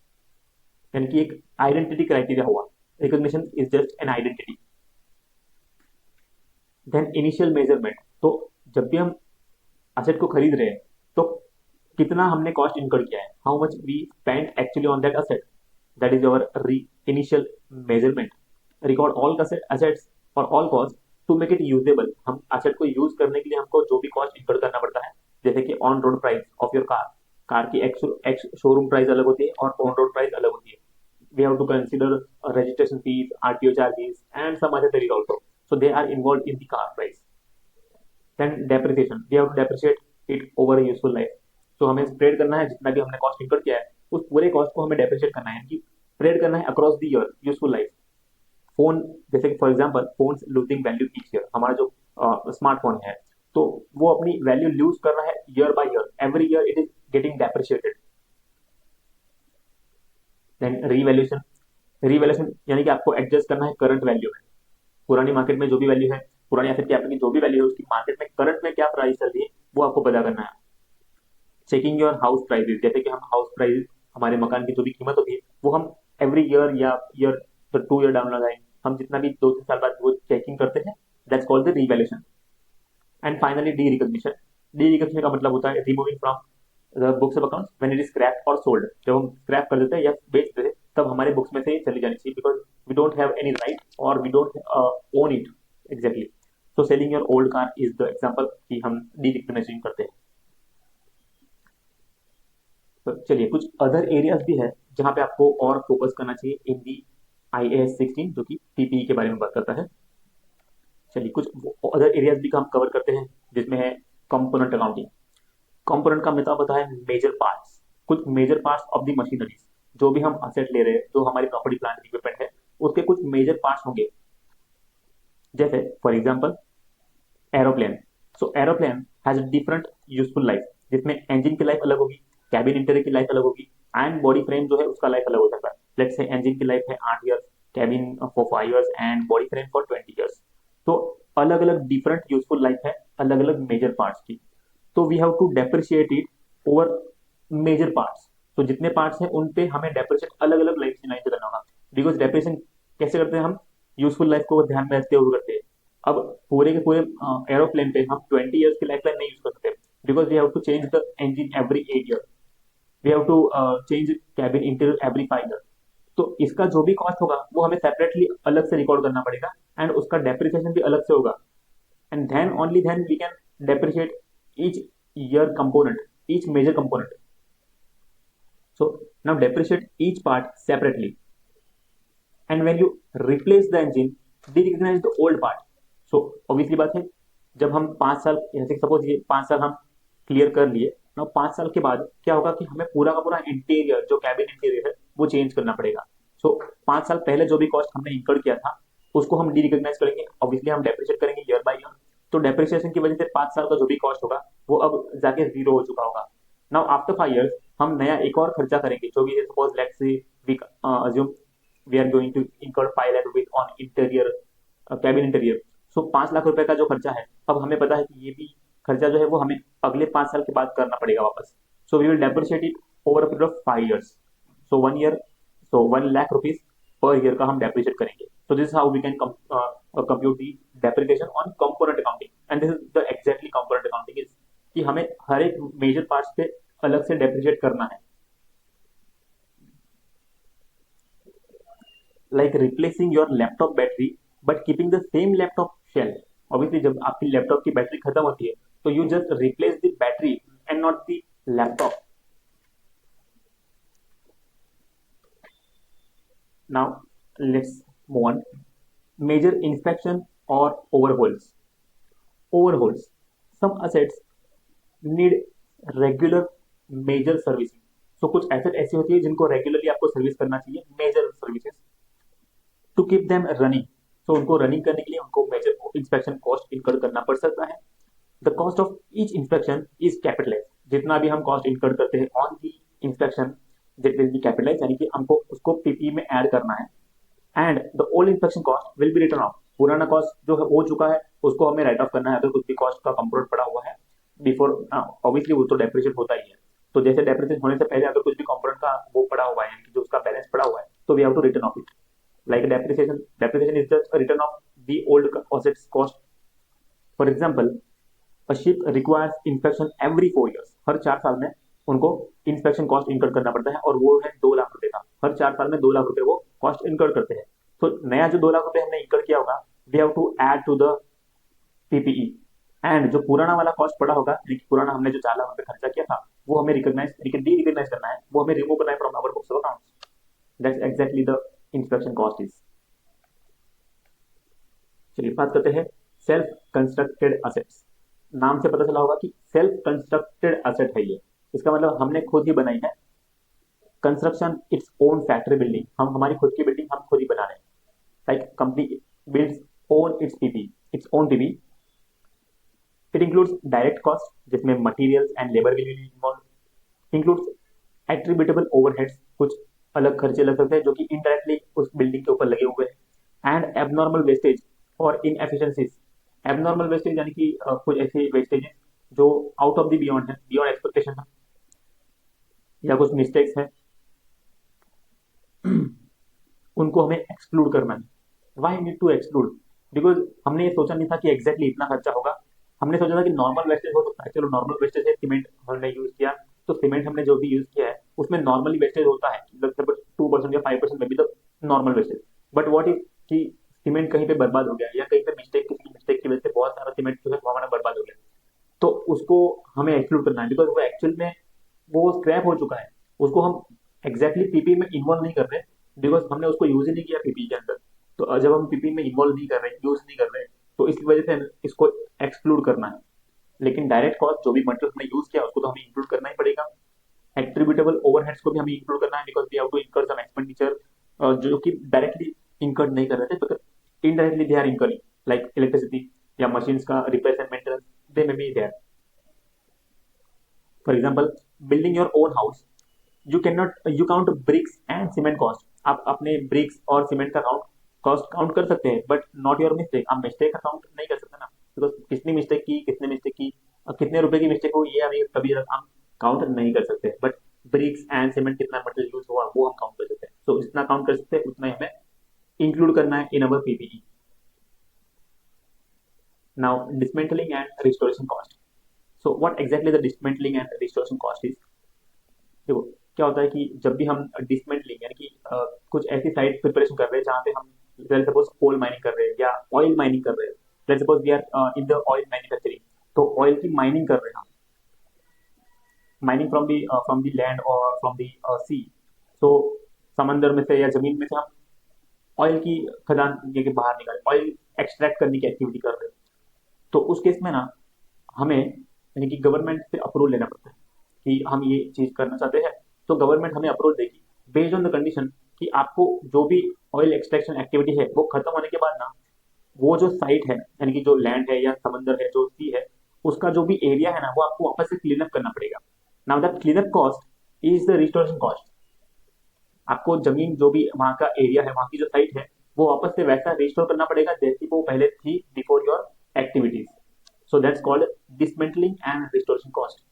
यानी कि एक आइडेंटिटी क्राइटेरिया हुआ. Recognition is just an identity. Then initial measurement. तो जब भी हम असेट को खरीद रहे हैं तो कितना हमने कॉस्ट इनकर किया है, how much we spend actually on that asset, that is our initial measurement. Record all assets और all cost to make it usable. हम असेट को यूज करने के लिए हमको जो भी कॉस्ट इनकर करना पड़ता है, जैसे कि on road price of your car. Car की शोरूम प्राइस अलग होती है और ऑन रोड प्राइस अलग होती है. We have to consider registration fees, RTO charges and some other तरीके also, so they are involve in the car price. Then depreciation. We have to depreciate it over useful life. तो हमें spread करना है जितना भी हमने cost incur किया है उस पूरे कॉस्ट को हमें डेप्रिशिएट करना है, कि स्प्रेड करना है across the year useful life. Phone, जैसे कि for example phone losing value each year. हमारा जो स्मार्टफोन है तो वो अपनी वैल्यू लूज कर रहा है year by year. Every year it is getting depreciated. Then revaluation. Revaluation यानी कि आपको एडजस्ट करना है करंट वैल्यू में. पुरानी मार्केट में जो भी वैल्यू है, पुरानी एसेट की जो भी वैल्यू है उसकी मार्केट में करंट में क्या प्राइस चल रही है वो आपको पता करना है. Checking your house prices. जैसे कि हम हाउस प्राइस, हमारे मकान की जो भी कीमत होती है वो हम एवरी ईयर या ईयर तो 2 ईयर डाउन लगाए, हम जितना भी 2-3 साल बाद वो चेकिंग करते हैं, that's called the revaluation. And finally D recognition. D recognition का मतलब होता है removing from the books of accounts when it is scrap और सोल्ड. जब हम स्क्रैप कर देते हैं या बेच देते हैं तब हमारे बुक्स में से ये चली जानी चाहिए, because we don't have any right और we don't own it exactly. So selling your old car is the example कि हम डी रिकॉग्निशन करते हैं. तो चलिए, कुछ अदर एरियाज भी है जहां पे आपको और फोकस करना चाहिए इन दी IAS 16 जो कि PPE के बारे में बात करता है. चलिए, कुछ अदर एरियाज भी हम कवर करते हैं जिसमें है कंपोनेंट अकाउंटिंग. कंपोनेंट का मतलब होता है मेजर पार्ट्स. कुछ major parts of the machineries. जो भी हम असेट ले रहे हैं, जो हमारी प्रॉपर्टी प्लांट इक्विपमेंट है, उसके कुछ मेजर पार्ट्स होंगे. जैसे for example aeroplane. So aeroplane has different useful life, जिसमें इंजन की लाइफ अलग होगी, कैबिन इंटीरियर की लाइफ अलग होगी एंड बॉडी फ्रेम जो है उसका लाइफ अलग हो सकता है. लेट्स से इंजन की लाइफ है 8 years, cabin for 5 years and body frame for 20 years. तो अलग अलग डिफरेंट यूजफुल लाइफ है अलग अलग मेजर पार्ट्स की. तो we have to depreciate it over major parts. तो जितने पार्ट्स हैं उन पे हमें डेप्रिशिएट अलग अलग लाइफ लाइन से करना होगा. बिकॉज डेप्रिशिएशन कैसे करते हैं हम? यूजफुल लाइफ को ध्यान में रखते हुए करते हैं. अब पूरे के पूरे एरोप्लेन पे हम 20 ईयर्स की लाइफ लाइन नहीं यूज कर सकते, because we have to change the engine every 8 year. We have to change cabin interior every 5 year. तो इसका जो भी कॉस्ट होगा वो हमें सेपरेटली अलग से रिकॉर्ड करना पड़ेगा, एंड उसका डेप्रिसिएशन भी अलग से होगा, and then only then we can depreciate each year component, each major component. So now depreciate each part separately, and when you replace the engine, de-recognize the old part. So obviously बात है, जब हम 5 साल, जैसे suppose ये 5 साल हम clear कर लिए ना, 5 साल के बाद क्या होगा कि हमें पूरा का पूरा इंटीरियर, जो कैबिन इंटीरियर है वो चेंज करना पड़ेगा. सो 5 साल पहले जो भी कॉस्ट हमने इंकर किया था उसको हम डी रिकॉग्नाइज करेंगे, ऑब्वियसली हम डेप्रिशिएट करेंगे ईयर बाय ईयर. तो डेप्रिसिएशन की वजह से 5 साल का जो भी कॉस्ट होगा वो अब जाके जीरो हो चुका होगा. नाउ आफ्टर 5 years हम नया एक और खर्चा करेंगे, जो भी suppose let's say we assume we are going to incur 5 lakh rupees on interior, cabin interior. So 5 lakh रुपए का जो खर्चा है, अब हमें पता है कि ये भी खर्चा जो है वो हमें अगले 5 साल के बाद करना पड़ेगा वापस. So we will depreciate it over a period of 5 years. So 1 year, so 1 lakh rupees per year का हम डेप्रिशिएट करेंगे. So this is how we can compute the depreciation on component accounting, and this is the exactly component accounting is कि हमें हर एक major parts पे अलग से depreciate करना है. Like replacing your laptop battery but keeping the same laptop shell. Obviously जब आपकी लैपटॉप की बैटरी खत्म होती है तो you just replace the battery and not the laptop. Now let's move on. Major inspection or overhauls. Overhauls. Some assets need regular major servicing. So कुछ asset ऐसी होती है जिनको रेगुलरली आपको सर्विस करना चाहिए, major services, to keep them running. So उनको running करने के लिए उनको मेजर इंस्पेक्शन कॉस्ट इनकर करना पड़ सकता है. The cost of each inspection is capitalize. जितना भी हम कॉस्ट इनकर करते हैं on the inspection that will be capitalize, यानी कि हमको उसको पीपी में ऐड करना है. And the old inspection cost will be written off. पुराना कॉस्ट जो हो चुका है उसको हमें राइट ऑफ करना है अगर कुछ भी कॉस्ट का कंपोनेंट पड़ा हुआ है बिफोर. ऑब्वियसली वो तो डेप्रिशिएट होता ही है. तो जैसे डेप्रिशिएट होने से पहले अगर कुछ भी कंपोनेंट का वो पड़ा हुआ है, यानी कि जो उसका बैलेंस पड़ा हुआ है, तो we have to written off it. Like depreciation is just written off the old assets cost. For example, a ship requires inspection every 4 years. हर 4 साल में उनको इंस्पेक्शन कॉस्ट इनकर करना पड़ता है, और वो है 2 लाख रुपए का. हर 4 साल में 2 लाख रुपए वो कॉस्ट इनकर करते हैं. तो नया जो 2 लाख रुपए हमने इनकर किया होगा, we have to add to the PPE. And जो पुराना वाला कॉस्ट पड़ा होगा, यानी पुराना हमने जो 4 लाख रुपए खर्चा किया था, वो हमें रिकॉग्नाइज, डी रिकॉग्नाइज करना है, वो हमें रिमूव करना है from our books of accounts. That's exactly the inspection cost is. चलिए बात करते हैं सेल्फ कंस्ट्रक्टेड असेट्स. नाम से पता चला होगा कि सेल्फ कंस्ट्रक्टेड असेट है ये. इसका मतलब हमने खुद ही बनाई है. Construction its own factory building. हम हमारी खुद की बिल्डिंग हम खुद ही बना रहे हैं. Like company builds own its PP, its own PP. It includes direct cost जिसमें materials and labour will be involve. Includes attributable overheads, कुछ अलग खर्चे लग सकते हैं जो कि इनडायरेक्टली उस बिल्डिंग के ऊपर लगे हुए हैं. एंड एबनॉर्मल वेस्टेज और इनएफिशिएंसीज. एबनॉर्मल वेस्टेज यानी कि कुछ ऐसे वेस्टेजेस जो आउट ऑफ द बियॉन्ड है, बियॉन्ड एक्सपेक्टेशन है, या कुछ मिस्टेक्स हैं, उनको हमें एक्सक्लूड करना है. Why need to exclude? Because हमने ये सोचा नहीं था कि एग्जैक्टली इतना खर्चा होगा. हमने सोचा था कि नॉर्मल वेस्टेज हो सकता है. चलो नॉर्मल वेस्टेज है, सीमेंट हमने यूज किया, तो सीमेंट हमने जो भी यूज किया है उसमें नॉर्मली वेस्टेज होता है लगभग 2% या 5% में भी the normal wastage. But what is कि सीमेंट कहीं पे बर्बाद हो गया, या कहीं पे मिस्टेक, किसी की मिस्टेक की वजह से बहुत सारा सीमेंट जो है वो हमारा बर्बाद हो गया, तो उसको हमें एक्सक्लूड करना है. बिकॉज वो एक्चुअल में वो स्क्रैप हो चुका है, उसको हम एग्जैक्टली पीपी में इन्वॉल्व नहीं कर रहे, बिकॉज हमने उसको यूज ही नहीं किया पीपी के अंदर. तो जब हम पीपी में इन्वॉल्व नहीं कर रहे, यूज नहीं कर रहे, तो इस वजह से इसको एक्सक्लूड करना है. लेकिन डायरेक्ट कॉस्ट जो भी मटेरियल हमने यूज किया उसको तो हमें इंक्लूड करना ही पड़ेगा. एट्रीब्यूटेबल ओवरहेड्स को भी हमें इंक्लूड करना है, बिकॉज वी हैव टू इंकर सम एक्सपेंडिचर जो कि डायरेक्टली इंकर नहीं कर रहे थे, but indirectly they are incurring, like electricity या मशीन्स का repair and maintenance, they may be there. For example, building your own house, you count bricks and cement cost. आप अपने ब्रिक्स और सीमेंट का कॉस्ट काउंट कर सकते हैं, but not your mistake. आप मिस्टेक का काउंट नहीं कर सकते ना, बिकॉज कितनी मिस्टेक की, कितने मिस्टेक की, कितने रुपए की मिस्टेक हो, ये हमें कभी हम काउंट नहीं कर सकते. बट ब्रिक्स एंड सीमेंट कितना मटेरियल यूज हुआ वो हम काउंट कर सकते हैं. तो जितना काउंट कर सकते हैं उतना ही हमें इंक्लूड करना है in our PPE. Now dismantling and restoration cost. So what exactly the dismantling and restoration cost is? देखो, क्या होता है कि जब भी हम डिसमेंटलिंग यानी कि कुछ ऐसी साइट प्रिपरेशन कर रहे हैं जहाँ पे हम सपोज कोल माइनिंग कर रहे हैं या ऑयल माइनिंग कर रहे हैं, let's suppose we are in the oil manufacturing, तो ऑयल की माइनिंग कर रहे हैं, माइनिंग फ्रॉम दी लैंड और फ्रॉम दी सी। सो समंदर में से या जमीन में से हम ऑयल की खदान के बाहर निकाल ऑयल एक्सट्रैक्ट करने की एक्टिविटी कर रहे हैं। तो उस केस में ना हमें यानी कि गवर्नमेंट से अप्रूवल लेना पड़ता है कि हम ये चीज करना चाहते हैं। तो गवर्नमेंट हमें अप्रूवल देगी बेस्ड ऑन द कंडीशन कि आपको जो भी ऑयल एक्सट्रैक्शन एक्टिविटी है वो खत्म होने के बाद ना वो जो साइट है यानी कि जो लैंड है या समंदर है जो सी है उसका जो भी एरिया है ना वो आपको वापस से क्लीन अप करना पड़ेगा। Now that clean up cost is the restoration cost. आपको जमीन जो भी वहाँ का एरिया है वहाँ की जो साइट है वो वापस से वैसा रिस्टोर करना पड़ेगा जैसी वो पहले थी before your activities. So that's called dismantling and restoration cost.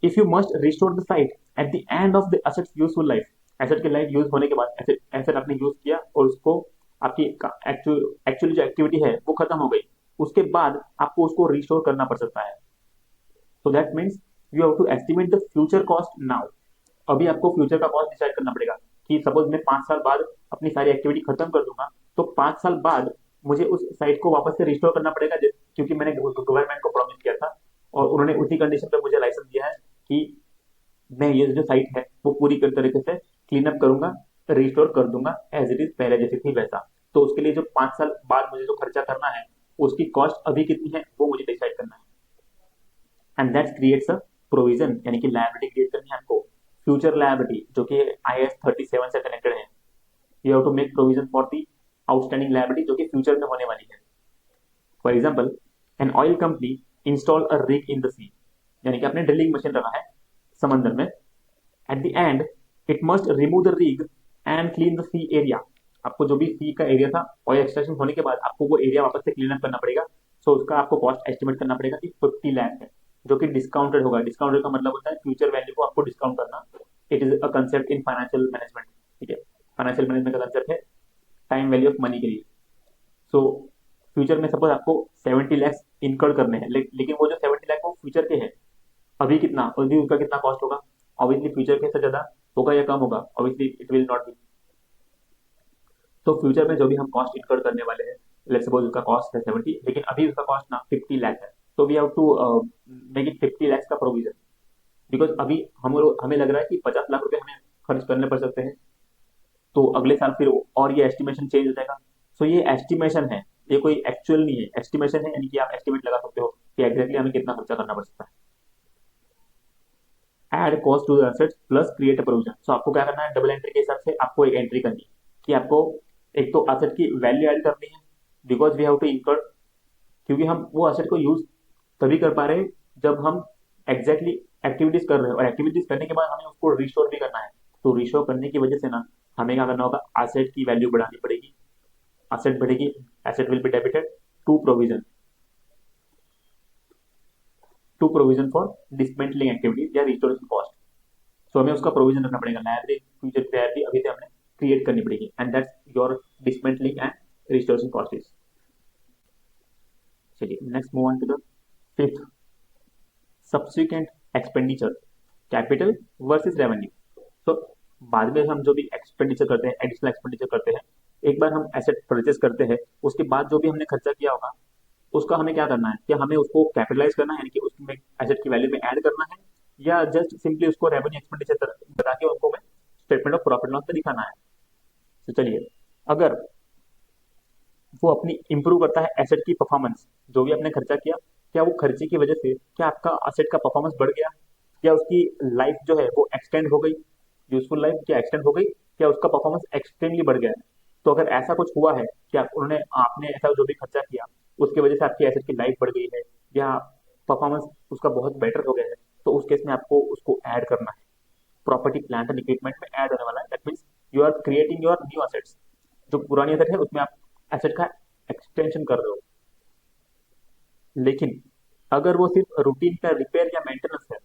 If you must restore the site eight the end of the assets useful life, asset की लाइफ यूज होने के बाद एसेट आपने यूज किया और उसको आपकी एक्चुअली जो एक्टिविटी है वो खत्म हो गई, उसके बाद आपको उसको रिस्टोर करना पड़ सकता है। So that means you have to estimate the future cost now. अभी आपको फ्यूचर का कॉस्ट डिसाइड करना पड़ेगा कि सपोज मैं 5 साल बाद अपनी सारी एक्टिविटी खत्म कर दूंगा, तो 5 साल बाद मुझे उस साइट को वापस से रिस्टोर करना पड़ेगा क्योंकि मैंने गवर्नमेंट को प्रॉमिस किया था और उन्होंने उसी कंडीशन पे मुझे लाइसेंस दिया है कि मैं ये जो साइट है वो पूरी तरीके से क्लीन अप करूंगा, रिस्टोर कर दूंगा एज इट इज पहले जैसी थी वैसा। तो उसके लिए जो 5 साल बाद मुझे जो खर्चा करना है उसकी कॉस्ट अभी कितनी है वो मुझे डिसाइड करना है। And that creates a provision यानी कि लायबिलिटी क्रिएट करनी है आपको, फ्यूचर लायबिलिटी जो कि IAS 37 से कनेक्टेड है। You have to make provision for the outstanding liability जो कि फ्यूचर में होने वाली है। For example an oil company install a rig in the sea, यानी कि आपने ड्रिलिंग मशीन रखा है समंदर में। At the end it must remove the rig and clean the sea area. आपको जो भी सी का एरिया था ऑयल एक्सट्रैक्शन होने के बाद आपको वो एरिया वापस से क्लीन अप करना पड़ेगा। सो उसका आपको कॉस्ट एस्टिमेट करना पड़ेगा कि 50 लाख है, जो कि डिस्काउंटेड होगा। डिस्काउंटेड का मतलब होता है फ्यूचर वैल्यू को आपको डिस्काउंट करना। It is a concept in financial management. ठीक है, फाइनेंशियल मैनेजमेंट का कंसेप्ट है टाइम वैल्यू ऑफ मनी के लिए। सो फ्यूचर में सपोज आपको 70 लाख इनकर्ड करने हैं, लेकिन वो जो 70 लाख वो फ्यूचर के हैं। अभी कितना अभी उसका कितना कॉस्ट होगा, ऑब्वियसली फ्यूचर के से ज्यादा होगा या कम होगा, obviously it will not be. तो फ्यूचर में जो भी हम कॉस्ट इनकर्ड करने वाले हैं, लेट्स सपोज उसका कॉस्ट है 70 लेकिन अभी उसका कॉस्ट ना 50 लाख है, तो we have to make it 50 lakh का प्रोविजन। बिकॉज अभी हमें लग रहा है कि 50 लाख रुपए हमें खर्च करने पड़ सकते हैं, तो अगले साल फिर और ये एस्टिमेशन चेंज हो जाएगा। सो ये एस्टिमेशन है, ये कोई एक्चुअल नहीं है, एस्टिमेशन है, यानी कि आप एस्टिमेट लगा सकते हो कि एग्जैक्टली हमें कितना खर्चा करना पड़ सकता है। Add cost to the assets plus create a provision. So आपको क्या करना है, डबल एंट्री के हिसाब से आपको एक एंट्री करनी है कि आपको एक तो एसेट की वैल्यू ऐड करनी है, बिकॉज वी हैव टू इंकर, क्योंकि हम वो एसेट को यूज तभी कर पा रहे हैं जब हम एग्जैक्टली एक्टिविटीज कर रहे हैं, और एक्टिविटीज करने के बाद हमें उसको रिस्टोर भी करना है। तो रिस्टोर करने की वजह से ना हमें क्या करना होगा, एसेट की वैल्यू बढ़ानी पड़ेगी। एसेट बढ़ेगी, asset will be debited to provision, to provision for dismantling activities या रिस्टोरेशन कॉस्ट। सो हमें उसका प्रोविजन रखना पड़ेगा, लायबिलिटी फ्यूचर की लायबिलिटी अभी से हमने क्रिएट करनी पड़ेगी, and that's your dismantling and restoration cost is. चलिए next move on to the fifth, subsequent expenditure, capital versus revenue. तो बाद में हम जो भी एक्सपेंडिचर करते हैं, एडिशनल एक्सपेंडिचर करते हैं, एक बार हम एसेट परचेज करते हैं उसके बाद जो भी हमने खर्चा किया होगा उसका हमें क्या करना है, क्या हमें उसको कैपिटलाइज करना है यानी कि उसमें एसेट की वैल्यू में ऐड करना है, या जस्ट सिंपली उसको रेवेन्यू एक्सपेंडिचर बता के उनको में स्टेटमेंट ऑफ प्रॉफिट लॉस में दिखाना है। तो चलिए, अगर वो अपनी इंप्रूव करता है एसेट की परफॉर्मेंस, जो भी आपने खर्चा किया, क्या वो खर्चे की वजह से क्या आपका एसेट का परफॉर्मेंस बढ़ गया, क्या उसकी लाइफ जो है वो एक्सटेंड हो गई, यूजफुल लाइफ क्या एक्सटेंड हो गई, क्या उसका परफॉर्मेंस एक्सट्रीमली बढ़ गया है। तो अगर ऐसा कुछ हुआ है कि उन्होंने आपने ऐसा जो भी खर्चा किया उसकी वजह से आपकी एसेट की लाइफ बढ़ गई है या परफॉर्मेंस उसका बहुत बेटर हो गया है, तो उस केस में आपको उसको ऐड करना है, प्रॉपर्टी प्लांट एंड इक्विपमेंट में ऐड होने वाला है। That means you are creating your new assets. जो पुरानी एसेट है उसमें आप एसेट का एक्सटेंशन कर रहे हो। लेकिन अगर वो सिर्फ रूटीन का रिपेयर या मेंटेनेंस है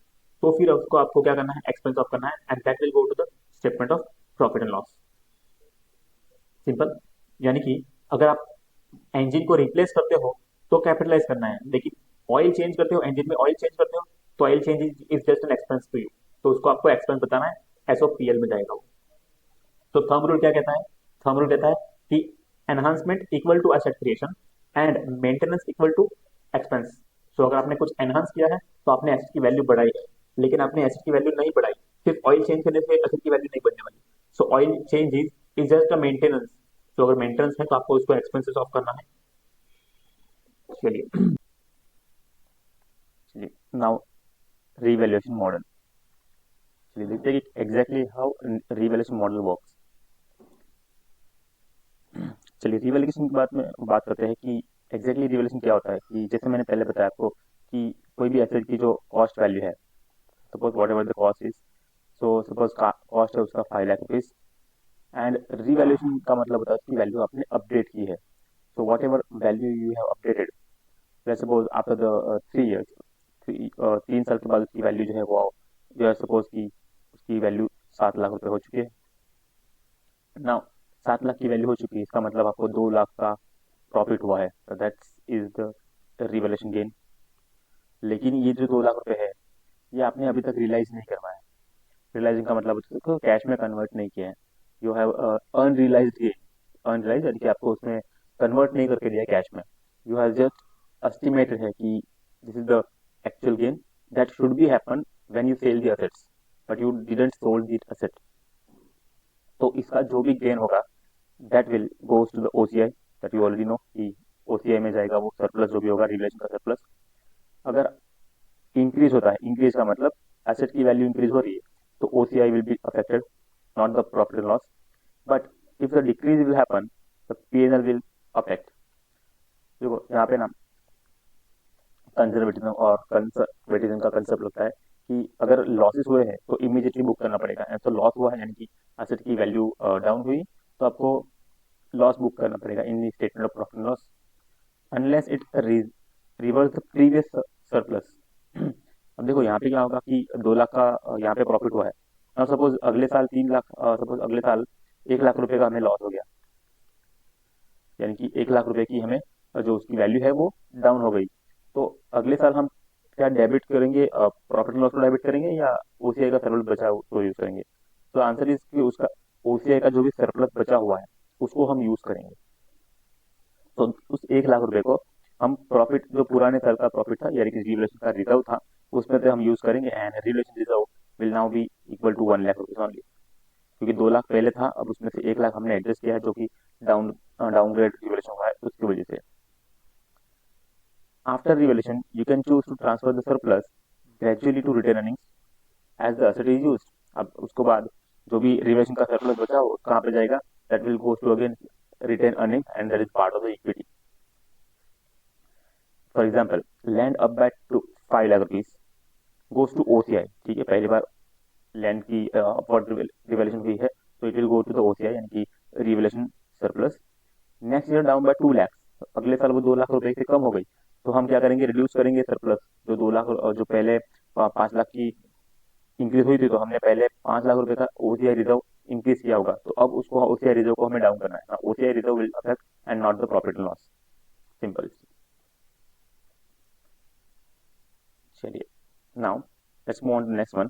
तो फिर उसको आपको क्या करना है, एक्सपेंस ऑफ करना है, and that will go to the statement of profit and loss. Simple, यानी कि अगर आप इंजन को रिप्लेस करते हो तो कैपिटलाइज करना है, लेकिन ऑयल चेंज करते हो, इंजन में ऑयल चेंज करते हो तो oil change is just an expense to you. तो उसको आपको एक्सपेंस बताना है, एसओपीएल में जाएगा वो। तो थंब रूल क्या कहता है? थंब रूल कहता है कि enhancement equal to asset creation and maintenance equal to expense. So अगर आपने कुछ एनहांस किया है तो आपने एसेट की वैल्यू बढ़ाई है, लेकिन आपने एसेट की वैल्यू नहीं बढ़ाई, सिर्फ ऑयल चेंज करने से एसेट की वैल्यू नहीं बढ़ने वाली। सो oil change is just a maintenance. तो अगर मेंटेनेंस है तो आपको उसको एक्सपेंसेस ऑफ करना है। चलिए, चलिए नाउ रीवैल्यूएशन मॉडल। चलिए देखते हैं कि exactly how revaluation model works. चलिए रीवैल्यूएशन की बात करते हैं कि एग्जैक्टली रीवैल्यूएशन क्या होता है। कि जैसे मैंने पहले बताया आपको कि कोई भी एसेट की जो कॉस्ट वैल्यू है, suppose what ever the cost is, so suppose cost है उसका 5 लाख रुपीज, एंड रीवैल्यूएशन का मतलब होता है उसकी वैल्यू आपने अपडेट की है। So what ever value you have updated, let's suppose after the 3 years, 3 साल के बाद उसकी वैल्यू जो है वो जो है सपोज की उसकी वैल्यू 7 लाख रुपए हो चुकी है ना। 7 लाख की वैल्यू हो चुकी है, इसका मतलब आपको 2 लाख का प्रॉफिट हुआ है, तो that's is the revaluation gain. लेकिन ये जो 2 लाख रुपए है ये आपने अभी तक रियलाइज नहीं करवाया है। रियलाइजिंग का मतलब उसको कैश में कन्वर्ट नहीं किया है। You have unrealized gain. Unrealize यानी कि आपको उसमें कन्वर्ट नहीं करके दिया कैश में। यू हैव जस्ट एस्टिमेटेड है कि this is the actual gain that should be happen when you sell the assets, but you didn't sold the asset. तो इसका जो भी गेन होगा that will goes to the OCI, that you already know कि OCI में जाएगा वो surplus जो भी होगा रिलेशन का सरप्लस। अगर इंक्रीज होता है, इंक्रीज का मतलब एसेट की वैल्यू इंक्रीज हो रही है, तो OCI will be affected, not the profit and loss. But if the decrease will happen, the PNL will affect. देखो यहाँ पे ना कंजर्वेटिज्म और कंजर्वेटिज्म का कंसेप्ट लगता है कि अगर लॉसेस हुए हैं तो इमीडिएटली बुक करना पड़ेगा। तो लॉस हुआ है यानी कि एसेट की वैल्यू डाउन हुई, तो आपको लॉस बुक करना पड़ेगा in statement of profit and loss, unless it reverse the previous surplus. अब देखो यहाँ पे क्या होगा कि 2 लाख का यहाँ पे प्रॉफिट हुआ है। अब सपोज अगले साल 3 लाख, सपोज अगले साल 1 लाख रुपए का हमें लॉस हो गया, यानी कि 1 लाख रुपए की हमें जो उसकी वैल्यू है वो डाउन हो गई। तो अगले साल हम क्या डेबिट करेंगे, प्रॉफिट एंड लॉस को डेबिट करेंगे या ओसीआई का सरप्लस बचा उसको यूज करेंगे? तो आंसर इज कि उसका ओसीआई का जो भी सरप्लस बचा हुआ है उसको हम यूज करेंगे। तो उस 1 लाख रुपए को हम प्रॉफिट, जो पुराने साल का प्रॉफिट था यानी कि रिवलेशन का रिजर्व था, उसमें से हम यूज करेंगे, and revaluation reserve will now be equal to 1 lakh rupees only. क्योंकि 2 लाख पहले था, अब उसमें से 1 लाख हमने एडजस्ट किया है जो कि डाउनग्रेड रिवलेशन हुआ है उसकी वजह से। After revaluation you can choose to transfer the surplus gradually to retained earnings as the asset is used. अब उसके बाद जो भी रिवलेशन का सरप्लस बचा हो कहाँ पे जाएगा? That will goes to again retained earning and that is part of the equity. For example, land up back to 5 lakh rupees goes to OCI. ठीक है, पहली बार लैंड की अपवर्ड रिवैल्यूएशन हुई है, तो it will go to the OCI यानी कि revaluation surplus. Next year down by 2 lakh, अगले साल वो 2 लाख रुपए से कम हो गई, तो हम क्या करेंगे? रिड्यूस करेंगे सरप्लस। जो 2 लाख जो पहले 5 लाख की इंक्रीज हुई थी, तो हमने पहले 5 लाख रुपए का ओसीआई रिजर्व इंक्रीज किया होगा, तो अब उसको ओसीआई रिजर्व को हमें डाउन करना है। OCI reserve will affect and not the profit and loss. Simple. चलिए now let's move on to next one,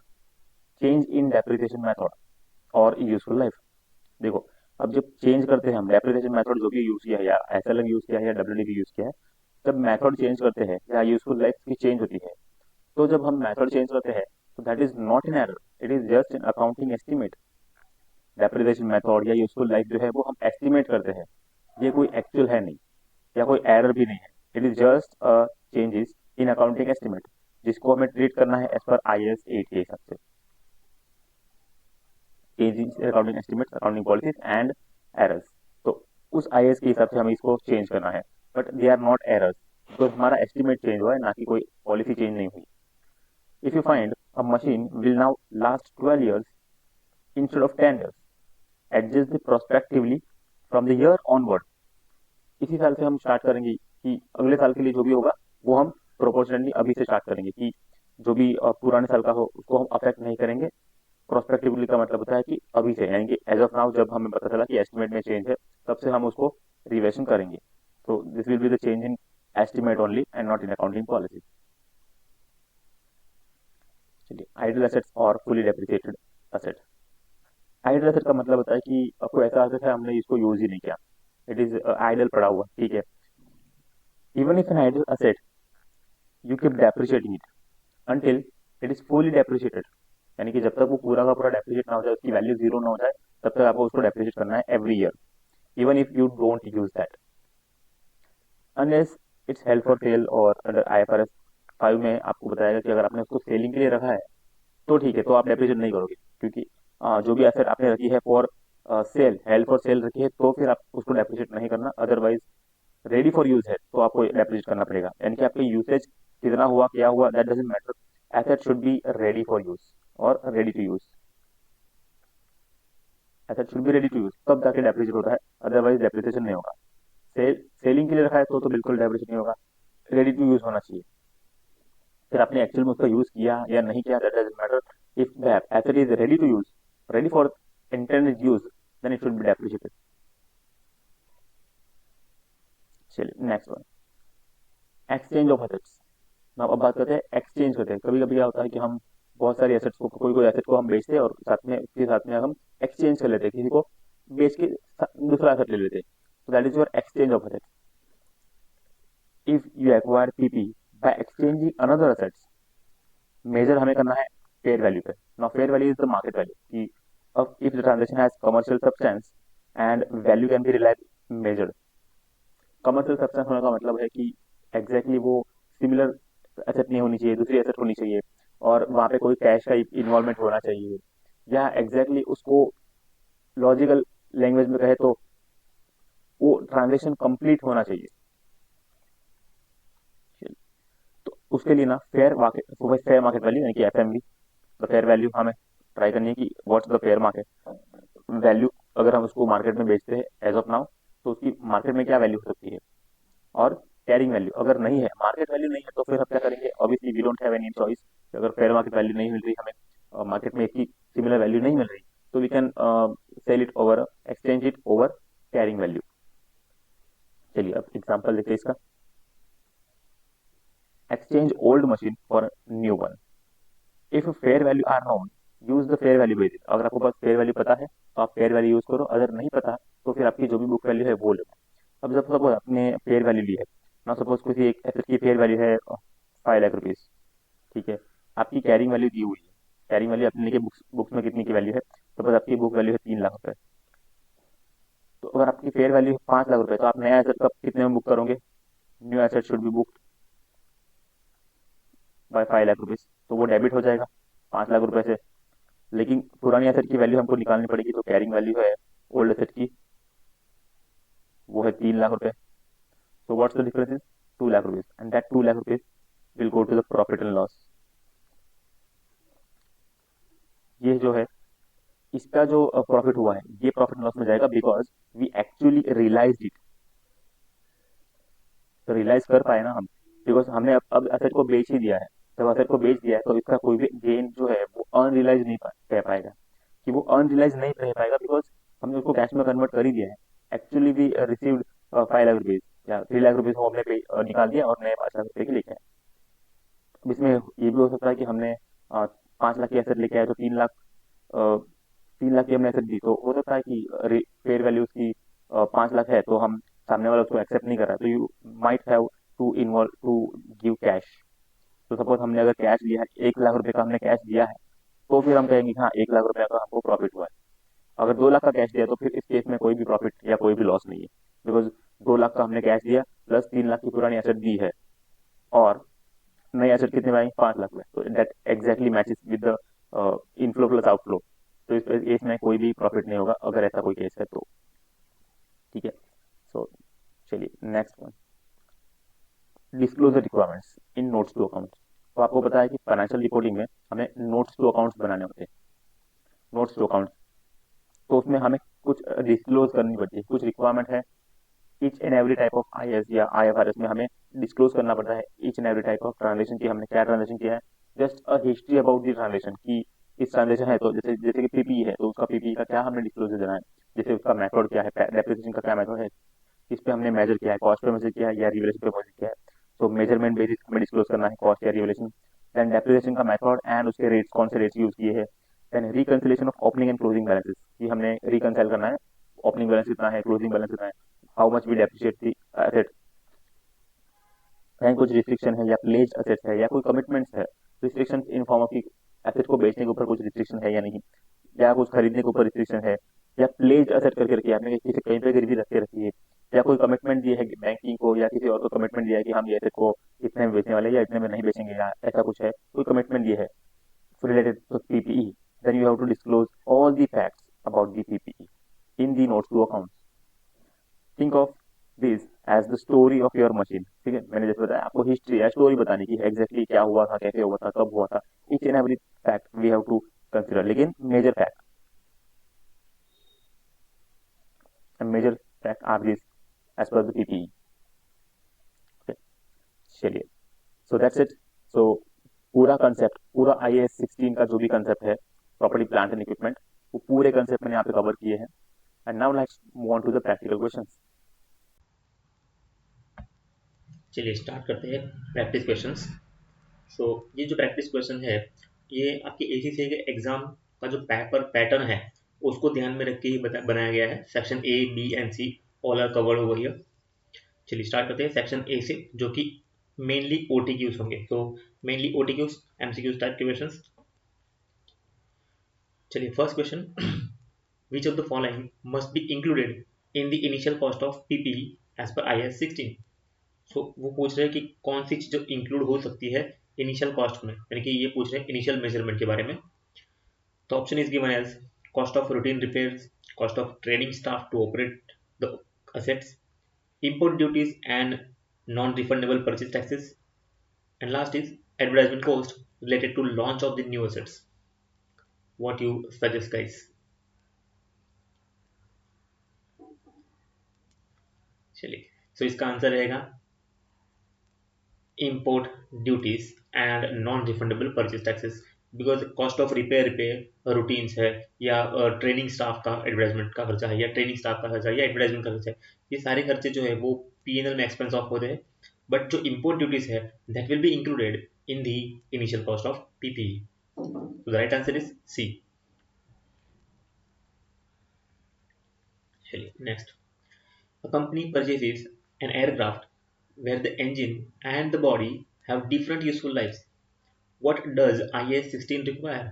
change in depreciation method और यूजफुल लाइफ। देखो, अब जब चेंज करते हैं हम डेप्रिसिएशन मेथड जो भी यूज किया है, या एसएलएम यूज किया है या डब्ल्यूडीबी यूज किया है, जब मेथड चेंज करते हैं या यूजफुल लाइफ की चेंज होती है, तो जब हम मेथड चेंज करते हैं तो that is not an error, it is just an accounting estimate. Depreciation method या यूजफुल लाइफ जो है वो हम एस्टिमेट करते हैं, ये कोई एक्चुअल है नहीं या कोई एरर भी नहीं है। It is just a changes in accounting estimate, जिसको हमें ट्रीट करना है एज पर IAS 8 के हिसाब से। Change accounting estimate, accounting policies and errors. तो उस IAS के हिसाब से हमें इसको चेंज करना है, but they are not errors, तो हमारा एस्टिमेट चेंज हुआ है, ना कि कोई पॉलिसी चेंज नहीं हुई। If you find a machine will now last 12 years instead of 10 years, adjust the prospectively from the year onward। इसी साल से हम स्टार्ट करेंगे कि अगले साल के लिए जो भी होगा वो हम प्रोपोर्शनली अभी से स्टार्ट करेंगे, कि जो भी पुराने साल का हो उसको हम अफेक्ट नहीं करेंगे। प्रोस्पेक्टिवली का मतलब होता है कि अभी से, यानी कि एज ऑफ नाउ जब हमें पता चला कि एस्टिमेट में चेंज है, तब से हम उसको रिवेशन करेंगे। तो this will be the change in estimate only and not in accounting policy. चलिए, आइडल एसेट्स और fully depreciated asset. Idle asset का मतलब होता है कि आपको ऐसा एसेट है हमने इसको यूज ही नहीं किया, इट इज आइडल पड़ा हुआ, ठीक है। Even if an idle asset you keep depreciating it until it is fully depreciated, यानी कि जब तक वो पूरा का पूरा डेप्रिशिएट ना हो जाए, उसकी वैल्यू जीरो ना हो जाए, तब तक आपको उसको डेप्रिशिएट करना है every year, even if you don't use that, unless it's held for sale. और अंडर IFRS 5 में आपको बताएगा कि अगर आपने उसको सेलिंग के लिए रखा है तो ठीक है, तो आप डेप्रिशिएट नहीं करोगे, क्योंकि जो भी एसेट आपने रखी है for sale, held for sale रखी है, तो फिर आप उसको डेप्रिशिएट नहीं करना। अदरवाइज रेडी फॉर यूज है तो आपको डेप्रिशिएट करना पड़ेगा, यानी कि आपका यूसेज कितना हुआ क्या हुआ that doesn't matter, asset should be ready for use और ready to use, asset should be ready to use, तब जाके डेप्रिशिएट होता है, अदरवाइज डेप्रिसिएशन नहीं होगा। सेलिंग के लिए रखा है तो बिल्कुल डेप्रिशिएट नहीं होगा, रेडी टू यूज होना चाहिए। फिर आपने एक्चुअल में उसका यूज किया या नहीं किया that doesn't matter, if the asset is ready to use, ready for intended use, then it should be depreciated. चलिए next one, exchange of assets. अब बात करते हैं एक्सचेंज करते हैं। कभी कभी क्या होता है कि हम बहुत सारी एसेट्स को, कोई कोई एसेट को हम बेचते हैं और साथ में उसके साथ में हम एक्सचेंज कर लेते हैं, किसी को बेच के दूसरा एसेट ले लेते हैं, तो that is your exchange of assets. If you acquire PP by exchanging another assets, measure हमें करना है फेयर वैल्यू पे। Now fair value is the market value, कि अब if the transaction has commercial substance and value can be reliably measured. Commercial substance होने का मतलब है कि एग्जैक्टली वो सिमिलर एसेट नहीं होनी चाहिए, दूसरी एसेट होनी चाहिए, और वहाँ पे कोई कैश का इन्वॉल्वमेंट होना चाहिए, या एग्जैक्टली उसको लॉजिकल लैंग्वेज में कहे तो वो ट्रांजेक्शन कंप्लीट होना चाहिए। तो उसके लिए ना फेयर मार्केट वैल्यू यानी कि FMV, तो फेयर वैल्यू हमें ट्राई करनी है कि what's the fair market value, अगर हम उसको मार्केट में बेचते हैं एज ऑफ नाउ, तो उसकी मार्केट में क्या वैल्यू हो सकती है। और कैरिंग वैल्यू अगर नहीं है, मार्केट वैल्यू नहीं है, तो फिर हम क्या करेंगे, obviously we don't have any choice. अगर फेयर मार्केट वैल्यू नहीं मिल रही हमें, मार्केट में इसकी सिमिलर वैल्यू नहीं मिल रही, तो we can sell it over, exchange it over carrying value. चलिए अब एग्जांपल देखते हैं इसका। Exchange old machine for new one, if fair value are known, use the fair value basis. अगर आपको बस फेयर वैल्यू पता है तो आप फेयर वैल्यू यूज करो, अगर नहीं पता तो फिर आपकी जो भी बुक वैल्यू है वो लो। अब जब सपोज आपने फेयर वैल्यू ली है ना, सपोज किसी एक एसेट की फेयर वैल्यू है 5 लाख रुपीज, ठीक है, आपकी कैरिंग वैल्यू दी हुई है, कैरिंग वैल्यू अपने के बुक्स में कितनी की वैल्यू है, सपोज आपकी बुक वैल्यू है 3 लाख रुपए, तो अगर आपकी फेयर वैल्यू है 5 लाख रुपए, तो आप नया एसेट कब कितने में बुक करोगे, new asset should be booked by 5 lakh rupees, तो वो डेबिट हो जाएगा 5 लाख रुपए से। लेकिन पुरानी एसेट की वैल्यू हमको निकालनी पड़ेगी, तो कैरिंग वैल्यू है ओल्ड एसेट की, वो है 3 लाख रुपए। So what's the difference is 2 lakh rupees, and that 2 lakh rupees will go to the profit and loss। ये जो है इसका जो प्रॉफिट हुआ है ये प्रॉफिट एंड लॉस में जाएगा, because we actually realize it. तो रियलाइज कर पाए ना हम, बिकॉज हमने अब एसेट को बेच ही दिया है। जब एसेट को बेच दिया है तो इसका कोई भी गेन जो है वो अनरियलाइज नहीं कह पाएगा, कि वो अनरियलाइज नहीं रह पाएगा, बिकॉज हमने उसको कैश में कन्वर्ट कर ही दिया है। Actually we received 5 lakh rupees या 3 लाख रुपीज को हमने निकाल दिया और नए 5 लाख रुपए के लेके आए। अब इसमें ये भी हो सकता है कि हमने 5 लाख की एसेट लेके आए, तो 3 लाख, 3 लाख की हमने एसेट दी, तो हो सकता है कि फेयर वैल्यू उसकी 5 लाख है, तो हम सामने वाला उसको एक्सेप्ट नहीं कर रहा, तो you might have to involve to give cash. तो सपोज हमने अगर कैश लिया है, 1 लाख रुपए का हमने कैश दिया है, तो फिर हम कहेंगे हाँ 1 लाख रुपए का हमको प्रॉफिट हुआ है। अगर 2 लाख का कैश दिया तो फिर इस केस में कोई भी प्रॉफिट या कोई भी लॉस नहीं है, बिकॉज 2 लाख का हमने कैश दिया प्लस 3 लाख की पुरानी एसेट दी है, और नई एसेट कितने में आई, 5 लाख में, तो that exactly matches with the inflow plus outflow. तो इस केस में कोई भी प्रॉफिट नहीं होगा अगर ऐसा कोई केस है तो, ठीक है। सो चलिए next one, disclosure requirements in notes to accounts. तो आपको पता है कि फाइनेंशियल रिपोर्टिंग में हमें नोट्स टू अकाउंट्स बनाने होते हैं, नोट्स टू अकाउंट्स, तो उसमें हमें कुछ डिस्क्लोज करनी पड़ती है, कुछ रिक्वायरमेंट है। Each and every type of IS या IFRS में हमें डिस्क्लोज करना पड़ता है each and every type of transaction की, हमने क्या ट्रांजेक्शन किया है, just a history about the transaction की, इस ट्रांजेक्शन है तो जैसे जैसे कि PPE है तो उसका PPE का क्या हमने डिस्क्लोजर देना है, जैसे उसका मेथड क्या है, डेप्रिसिएशन का क्या मेथड है, किस पे हमने मेजर किया है, कॉस्ट पे मेजर किया है या रिवलेशन पे मेजर किया है। तो मेजरमेंट बेसिस हमें डिस्क्लोज करना है कॉस्ट या रिवलेशन। देन डेप्रिसिएशन का मेथड एंड उसके रेट्स, कौन से रेट्स यूज किए हैं, then reconciliation of opening and closing balances, कि हमने रिकंसाइल करना है, ओपनिंग बैलेंस कितना है, क्लोजिंग बैलेंस कितना है, how much we depreciate the asset, कहीं कुछ रिस्ट्रिक्शन है या प्लेज असेट्स है या कोई कमिटमेंट्स है, रिस्ट्रिक्शन इन फॉर्म ऑफ की एसेट को बेचने के ऊपर कुछ रिस्ट्रिक्शन है या नहीं, या कुछ खरीदने के ऊपर रिस्ट्रिक्शन है, या प्लेज असेट करके रखी है आपने, किसी कहीं पे गिरवी रख के रखी है, या कोई कमिटमेंट दिया है बैंकिंग को या किसी और को कमिटमेंट दिया है कि हम ये एसेट को इतने में बेचने वाले हैं या इतने में नहीं बेचेंगे, या ऐसा कुछ है, कोई कमिटमेंट दिया है related to PPE, then you have to disclose all the facts about the PPE in the notes to accounts. Think of this as the story of your machine. ठीक है, मैंने जैसे बताया आपको हिस्ट्री या स्टोरी बताने की, एग्जैक्टली क्या हुआ था, कैसे हुआ था, कब हुआ था, each and every fact we have to consider. लेकिन major fact, major fact are this as per the PPE. चलिए, सो दैट्स इट. सो पूरा कंसेप्ट, पूरा IAS 16 का जो भी कंसेप्ट है, प्रॉपर्टी प्लांट एंड इक्विपमेंट, वो पूरे कंसेप्ट मैंने यहाँ पे कवर किए हैं. And now let's move on to the practical questions. चलिए स्टार्ट करते हैं प्रैक्टिस क्वेश्चंस. सो ये जो प्रैक्टिस क्वेश्चन है ये आपके ACCA के एग्जाम का जो पेपर पैटर्न है उसको ध्यान में रख के ही बनाया गया है. Section A, B and C all are covered over here. चलिए स्टार्ट करते हैं सेक्शन A से, जो कि मेनली OTQs होंगे. तो मेनली OTQs, MCQs टाइप के क्वेश्चंस. चलिए first question, which of the following must be included in the initial cost of PPE as per IAS 16. सो वो पूछ रहे हैं कि कौन सी चीज़ इंक्लूड हो सकती है इनिशियल कॉस्ट में, यानी कि ये पूछ रहे हैं इनिशियल मेजरमेंट के बारे में. तो option is given as cost of routine repairs, cost of training staff to operate the assets, import duties and non-refundable purchase taxes, and last is advertisement cost related to launch of the new assets. What you suggest, guys? चलिए, so इसका answer रहेगा import duties and non-refundable purchase taxes, because cost of repair routines है या training staff का advertisement का खर्चा है या ट्रेनिंग स्टाफ का खर्चा है या एडवर्टाइजमेंट का खर्चा है, ये सारे खर्चे जो है वो P&L में एक्सपेंस ऑफ होते हैं. बट जो इम्पोर्ट ड्यूटीज है that will B included in the initial cost of PPE. So the right answer is C. Next, a company purchases an aircraft where the engine and the body have different useful lives. What does IAS 16 require?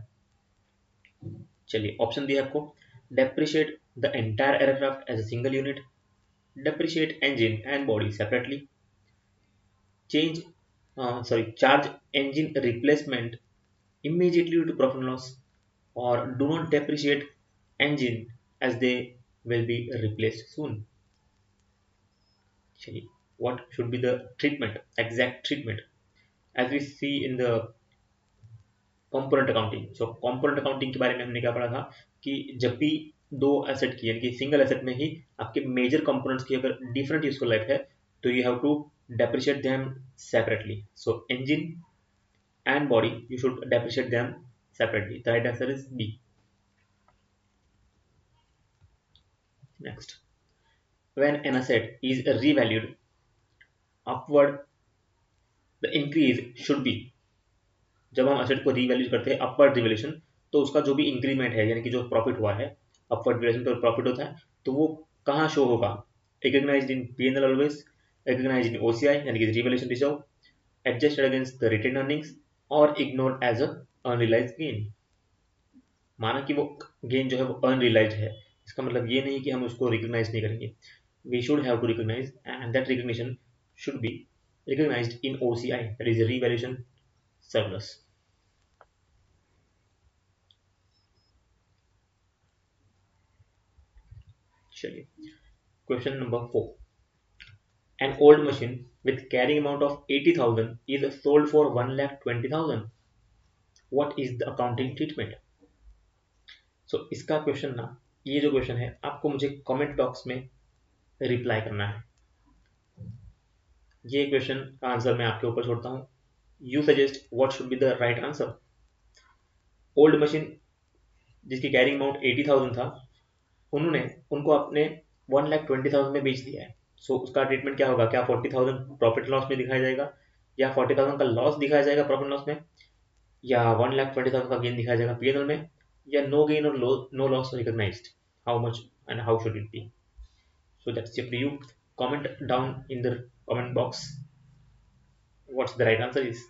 चलिए option दिया आपको, depreciate the entire aircraft as a single unit, depreciate engine and body separately, charge engine replacement immediately due to profit and loss, or do not depreciate engine as they will be replaced soon. Chali, what should be the treatment, exact treatment, as we see in the component accounting. So component accounting के बारे में हमने क्या पढ़ा था कि जब भी दो एसेट की यानी कि सिंगल एसेट में ही आपके मेजर कंपोनेंट्स की अगर डिफरेंट यूजफुल लाइफ है तो you have to depreciate them separately. So engine and body you should depreciate them separately. The right answer is B. Next, when an asset is revalued upward, the increase should be, जब हम asset को revalue करते हैं upward revaluation, तो उसका जो भी increment है यानी कि जो प्रॉफिट हुआ है, अपवर्ड रिवैल्यूएशन पर प्रॉफिट होता है, तो वो कहाँ शो होगा? Recognised in P&L always, recognised in OCI यानी कि revaluation reserve, adjusted against the retained earnings, और ignore as a unrealised gain. माना कि वो गेन जो है वो अनरियलाइज्ड है, इसका मतलब ये नहीं कि हम उसको रिकॉग्नाइज नहीं करेंगे. We should have to recognize, and that recognition should be recognized in OCI, that is revaluation surplus. चलिए question number 4, an old machine with carrying amount of 80,000 is sold for 1,20,000. What is the accounting treatment? So इसका question ना, ये जो question है आपको मुझे comment box में reply करना है. ये क्वेश्चन का आंसर मैं आपके ऊपर छोड़ता हूँ. You suggest what should be the right answer. Old machine जिसकी कैरिंग अमाउंट 80,000 था, उनको अपने 1,20,000 में बेच दिया है. सो उसका ट्रीटमेंट क्या होगा? क्या 40,000 प्रॉफिट लॉस में दिखाया जाएगा या 40,000 का लॉस दिखाया जाएगा प्रॉफिट लॉस में, या 1,20,000 का गेन दिखाया जाएगा P&L में, या नो गेन और no loss recognized, how much and how should it be? So that's up to you. Comment down in the comment box what's the right answer is.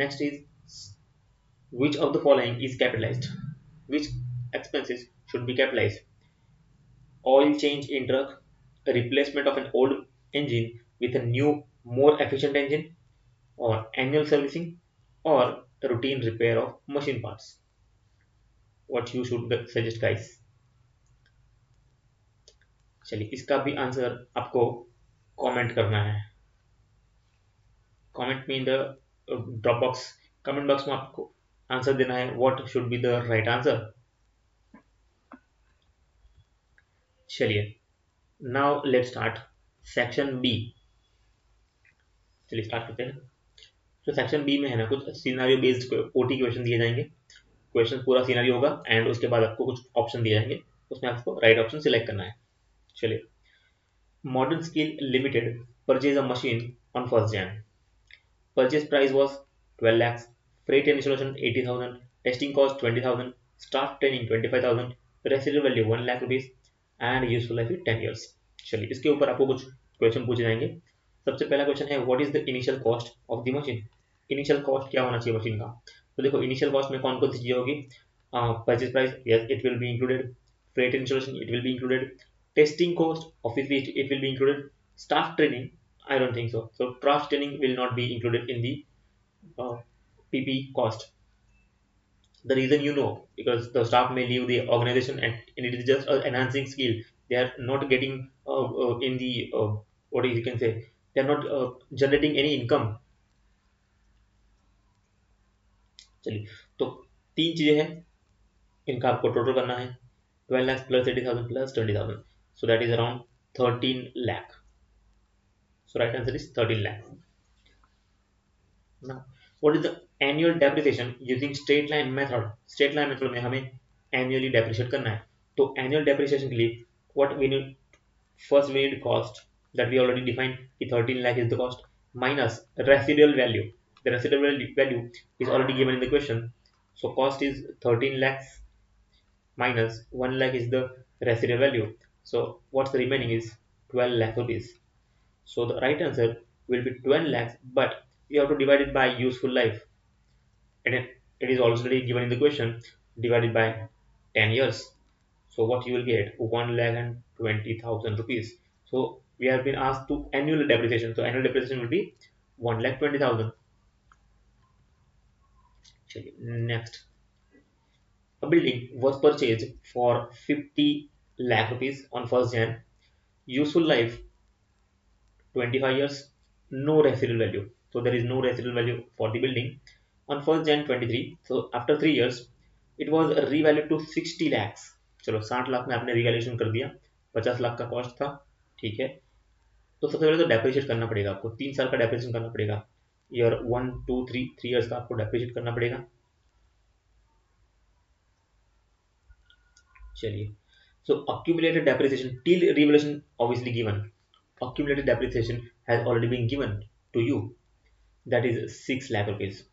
Next is, which of the following is capitalized? Which expenses should be capitalized? Oil change in truck, a replacement of an old engine with a new, more efficient engine, or annual servicing, or routine repair of machine parts. What you should suggest, guys? चलिए, इसका भी answer आपको comment करना है. Comment में in the drop box, comment box में आपको answer देना है what should be the right answer. चलिए, now let's start section B. चलिए स्टार्ट करते हैं. तो सेक्शन बी में है ना, कुछ सिनेरियो बेस्ड ओटी क्वेश्चन दिए जाएंगे. क्वेश्चन पूरा सिनेरियो होगा एंड उसके बाद आपको कुछ ऑप्शन दिए जाएंगे, उसमें आपको राइट ऑप्शन सिलेक्ट करना है. चलिए, modern skill limited purchase a machine on 1st Jan. Purchase price was 12 lakhs, freight and installation 80,000, testing cost 20,000, staff training 25,000, residual value 1 lakh rupees and useful life is 10 years. चलिए, इसके ऊपर आपको कुछ question पूछे जाएंगे. सबसे पहला क्वेश्चन है, what is the initial cost of the machine? Initial cost क्या होना चाहिए मशीन का? तो देखो, इनिशियल कॉस्ट में कौन कौन सी चीजें होगी? Purchase price, yes it will be included. Freight installation, it will be included. Testing cost, obviously it will be included. Staff training, I don't think so. So staff training will not be included in the PP cost. The reason, because the staff may leave the organization and it is just enhancing skill. They are not getting in the what you can say, they are not generating any income. चलिए, तो तीन चीजें हैं, इनका आपको total करना है. 12 lakhs plus 80,000 plus 20,000, so that is around 13 lakh. So right answer is 13 lakh. Now, what is the annual depreciation using straight line method? Straight line method में हमें annually depreciate करना है. तो annual depreciation के लिए what we need? First we need cost that we already defined कि 13 lakh is the cost minus residual value. The residual value is already given in the question. So cost is 13 lakhs minus 1 lakh is the residual value. So what's the remaining is 12 lakh rupees. So the right answer will be 12 lakhs, but you have to divide it by useful life, and it is already given in the question, divided by 10 years. So what you will get, 1,20,000 rupees. So we have been asked to annual depreciation, so annual depreciation will be 1,20,000. Next, a building was purchased for 50 lakh rupees on 1st Jan. Useful life 25 years, no residual value. So there is no residual value for the building. On 1st Jan 23, so after 3 years, it was revalued to 60 lakhs. चलो 60 लाख में आपने revaluation कर दिया, 50 लाख का cost था, ठीक है. तो सबसे पहले तो डेप्रिशिएट करना पड़ेगा आपको, 3 साल का डेप्रिशिएशन करना पड़ेगा. ईयर 1 2 3 3 इयर्स का आपको डेप्रिशिएट करना पड़ेगा. चलिए, so accumulated depreciation till revaluation obviously given. Accumulated depreciation has already been given to you, that is 6 lakh rupees.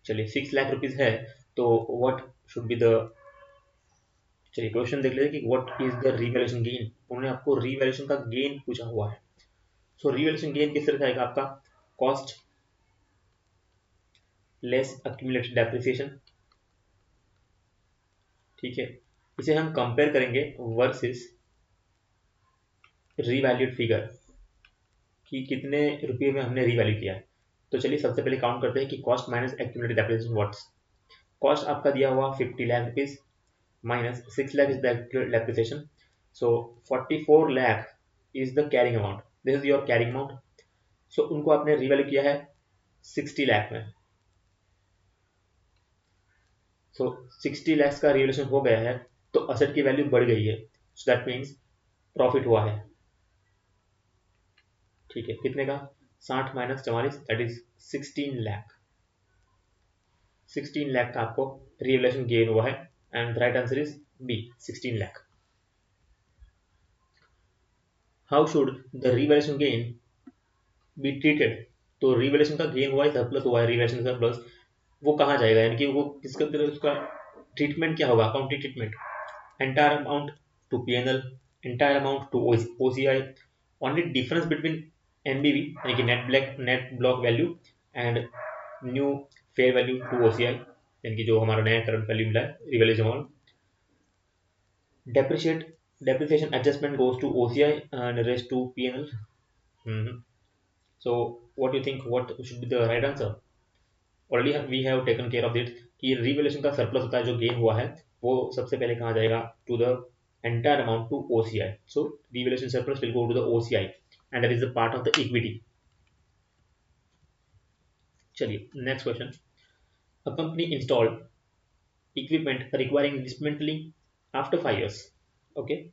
चलिए, 6 लाख रुपीज है, तो व्हाट शुड बी द, चलिए क्वेश्चन देख लेते कि what is the revaluation gain. उन्होंने आपको रिवैल्यूएशन का गेन पूछा हुआ है. सो रिवैल्यूएशन गेन किस तरह से आएगा? आपका कॉस्ट लेस एक्यूमुलेटेड डेप्रिसिएशन, ठीक है. इसे हम कंपेयर करेंगे वर्सेस रीवैल्यूड फिगर कि कितने रुपये में हमने रीवैल्यू किया है. तो चलिए सबसे पहले काउंट करते हैं कि cost minus accumulated depreciation what's. Cost आपका दिया हुआ 50 lakh rupees minus 6 lakh is the depreciation. So 44 lakh is the carrying amount. This is your carrying amount. So उनको आपने रिवैल्यू किया है 60 लाख में. So 60 lakhs का रिवैल्यूएशन हो गया है, तो असेट की वैल्यू बढ़ गई है. So that means प्रॉफिट हुआ है, ठीक है. कितने का? 60 minus 44, that is 16 lakh. 16 lakh का आपको रिवैल्यूएशन गेन हुआ है, and right answer is B, 16 lakh. How should the revaluation gain be treated? तो रिवैल्यूएशन का गेन हुआ है, सरप्लस हुआ है, रिवैल्यूएशन सरप्लस, वो कहाँ जाएगा, यानी कि वो किसके अंदर उसका ट्रीटमेंट क्या होगा, accounting treatment, entire amount to PNL, entire amount to OCI, only difference between NBV यानी कि net block value and new fair value to OCI, यानी कि जो हमारा नया करंट वैल्यू मिला है revaluation amount, depreciation adjustment goes to OCI and rest to P&L. So what do you think, what should be the right answer? Already we have taken care of it कि revaluation का surplus होता है जो gain हुआ है वो सबसे पहले कहाँ जाएगा, to the entire amount to OCI. So revaluation surplus will go to the OCI and that is the part of the equity. चलिए next question. A company installed equipment requiring dismantling after 5 years. Okay.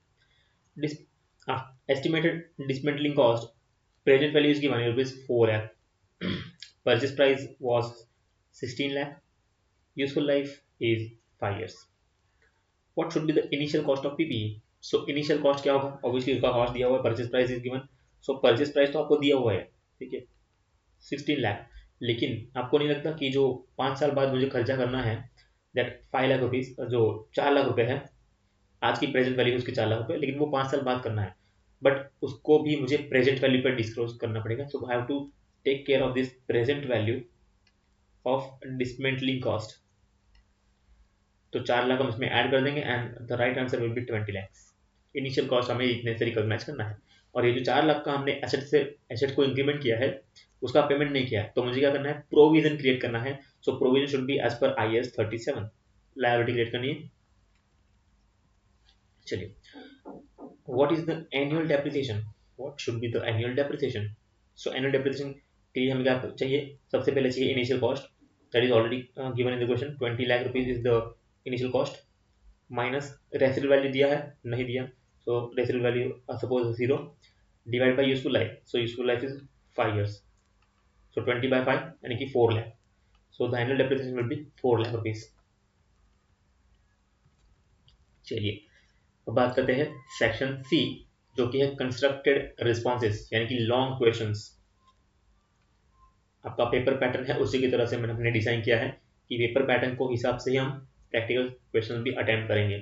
Dis- estimated dismantling cost, present value is given rupees 4 lakh. Purchase price was 16 lakh. Useful life is 5 years. What should be the initial cost of PPE? So initial cost क्या होगा, obviously उसका cost दिया हुआ है, purchase price is given. So purchase price तो आपको दिया हुआ है, ठीक है, 16 लाख, लेकिन आपको नहीं लगता कि जो 5 साल बाद मुझे खर्चा करना है दैट 5 लाख रुपीज, जो 4 लाख रुपए है, आज की प्रेजेंट वैल्यू उसकी 4 लाख रुपए, लेकिन वो 5 साल बाद करना है, बट उसको भी मुझे प्रेजेंट वैल्यू पर डिस्क्लोज करना पड़ेगा. So I have to take care of this present value of dismantling cost. तो 4 लाख हम इसमें ऐड कर देंगे and the right answer will be 20 lakh. Initial cost हमें इतने से रिकॉग्नाइज करना है, और ये जो 4 लाख का हमने एसेट को इंक्रीमेंट किया है उसका पेमेंट नहीं किया है, तो मुझे क्या करना है, प्रोविजन क्रिएट करना है. So provision should be as per IAS 37, liability create करनी है. चलिए, what is the annual depreciation? What should be the annual depreciation? So annual depreciation के लिए हमें क्या चाहिए, सबसे पहले चाहिए initial cost, that is already given in the question. 20 lakh rupees is the initial cost minus residual value दिया है, नहीं दिया, so residual value suppose 0 divided by useful life. So useful life is 5 years, so 20 by 5 यानी कि 4 lakh. So the annual depreciation will be 4 lakh rupees. चलिए अब बात करते हैं सेक्शन सी, जो कि है कंस्ट्रक्टेड रिस्पॉन्सेज, यानी कि लॉन्ग क्वेश्चंस. आपका पेपर पैटर्न है उसी की तरह से मैंने अपने डिजाइन किया है कि पेपर पैटर्न को हिसाब से ही हम प्रैक्टिकल क्वेश्चन भी अटेम्प्ट करेंगे.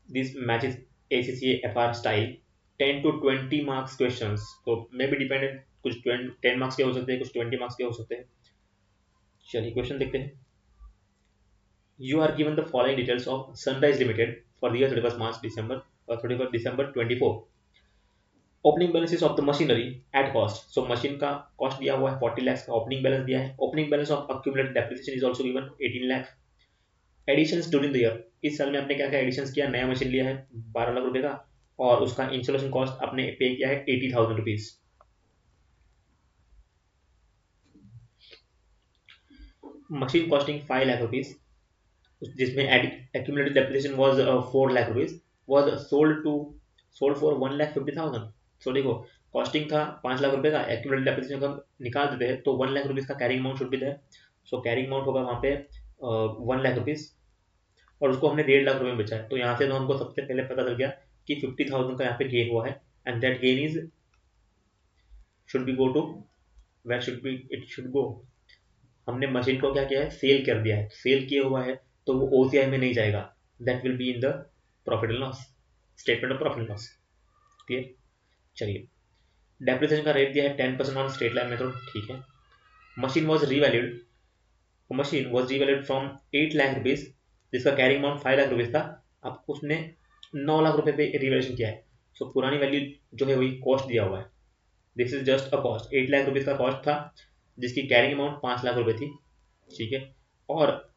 This matches ACCA FR style 10 to 20 marks questions, तो मे बी डिपेंडेंट, कुछ 10 मार्क्स के हो सकते हैं, कुछ 20 मार्क्स के हो सकते हैं. चलिए क्वेश्चन देखते हैं. You are given the following details of Sunrise Limited for the year 31st March December 24. Opening balances of the machinery at cost. So machine का कॉस्ट दिया हुआ है 40 लाख का, ओपनिंग बैलेंस दिया है. Opening balance of accumulated depreciation is also given 18 lakh. Additions during the year, इस साल में आपने क्या क्या एडिशंस किया, नया मशीन लिया है 12 लाख रुपए का, और उसका इंस्टॉलेशन कॉस्ट आपने पे किया है 80,000 rupees. Machine costing 5 lakh rupees, जिसमें accumulated depreciation was 4 lakh rupees, was sold for 1,50,000. सो देखो कॉस्टिंग था 5 लाख रुपए का, accumulated depreciation का निकाल देते हैं तो 1 लाख रुपीज का carrying amount should be there. So carrying amount होगा वहाँ पे 1 लाख रुपीज, और उसको हमने 1.5 लाख रुपए में बेचा है. तो यहाँ से तो हमको सबसे पहले पता चल गया कि 50,000 का यहाँ पे गेन हुआ है, and that gain is should be go to, where should be it should go, हमने मशीन को क्या किया है, सेल कर दिया है. सेल किया हुआ है तो वो OCI में नहीं जाएगा, that will be in the profit and loss, statement of profit and loss. Clear. चलिए, डेप्रिसिएशन का रेट दिया है 10% ऑन स्ट्रेट लाइन मेथड, ठीक है. Machine was revalued from 8 lakh rupees, जिसका कैरिंग अमाउंट 5 लाख रुपीज था, अब उसने 9 लाख रुपए पे रिवैल्यूएशन किया है. सो पुरानी वैल्यू जो है वही कॉस्ट दिया हुआ है. This is just a cost, 8 lakh rupees का कॉस्ट था, जिसकी कैरिंग अमाउंट 5 लाख रुपए थी, ठीक है, और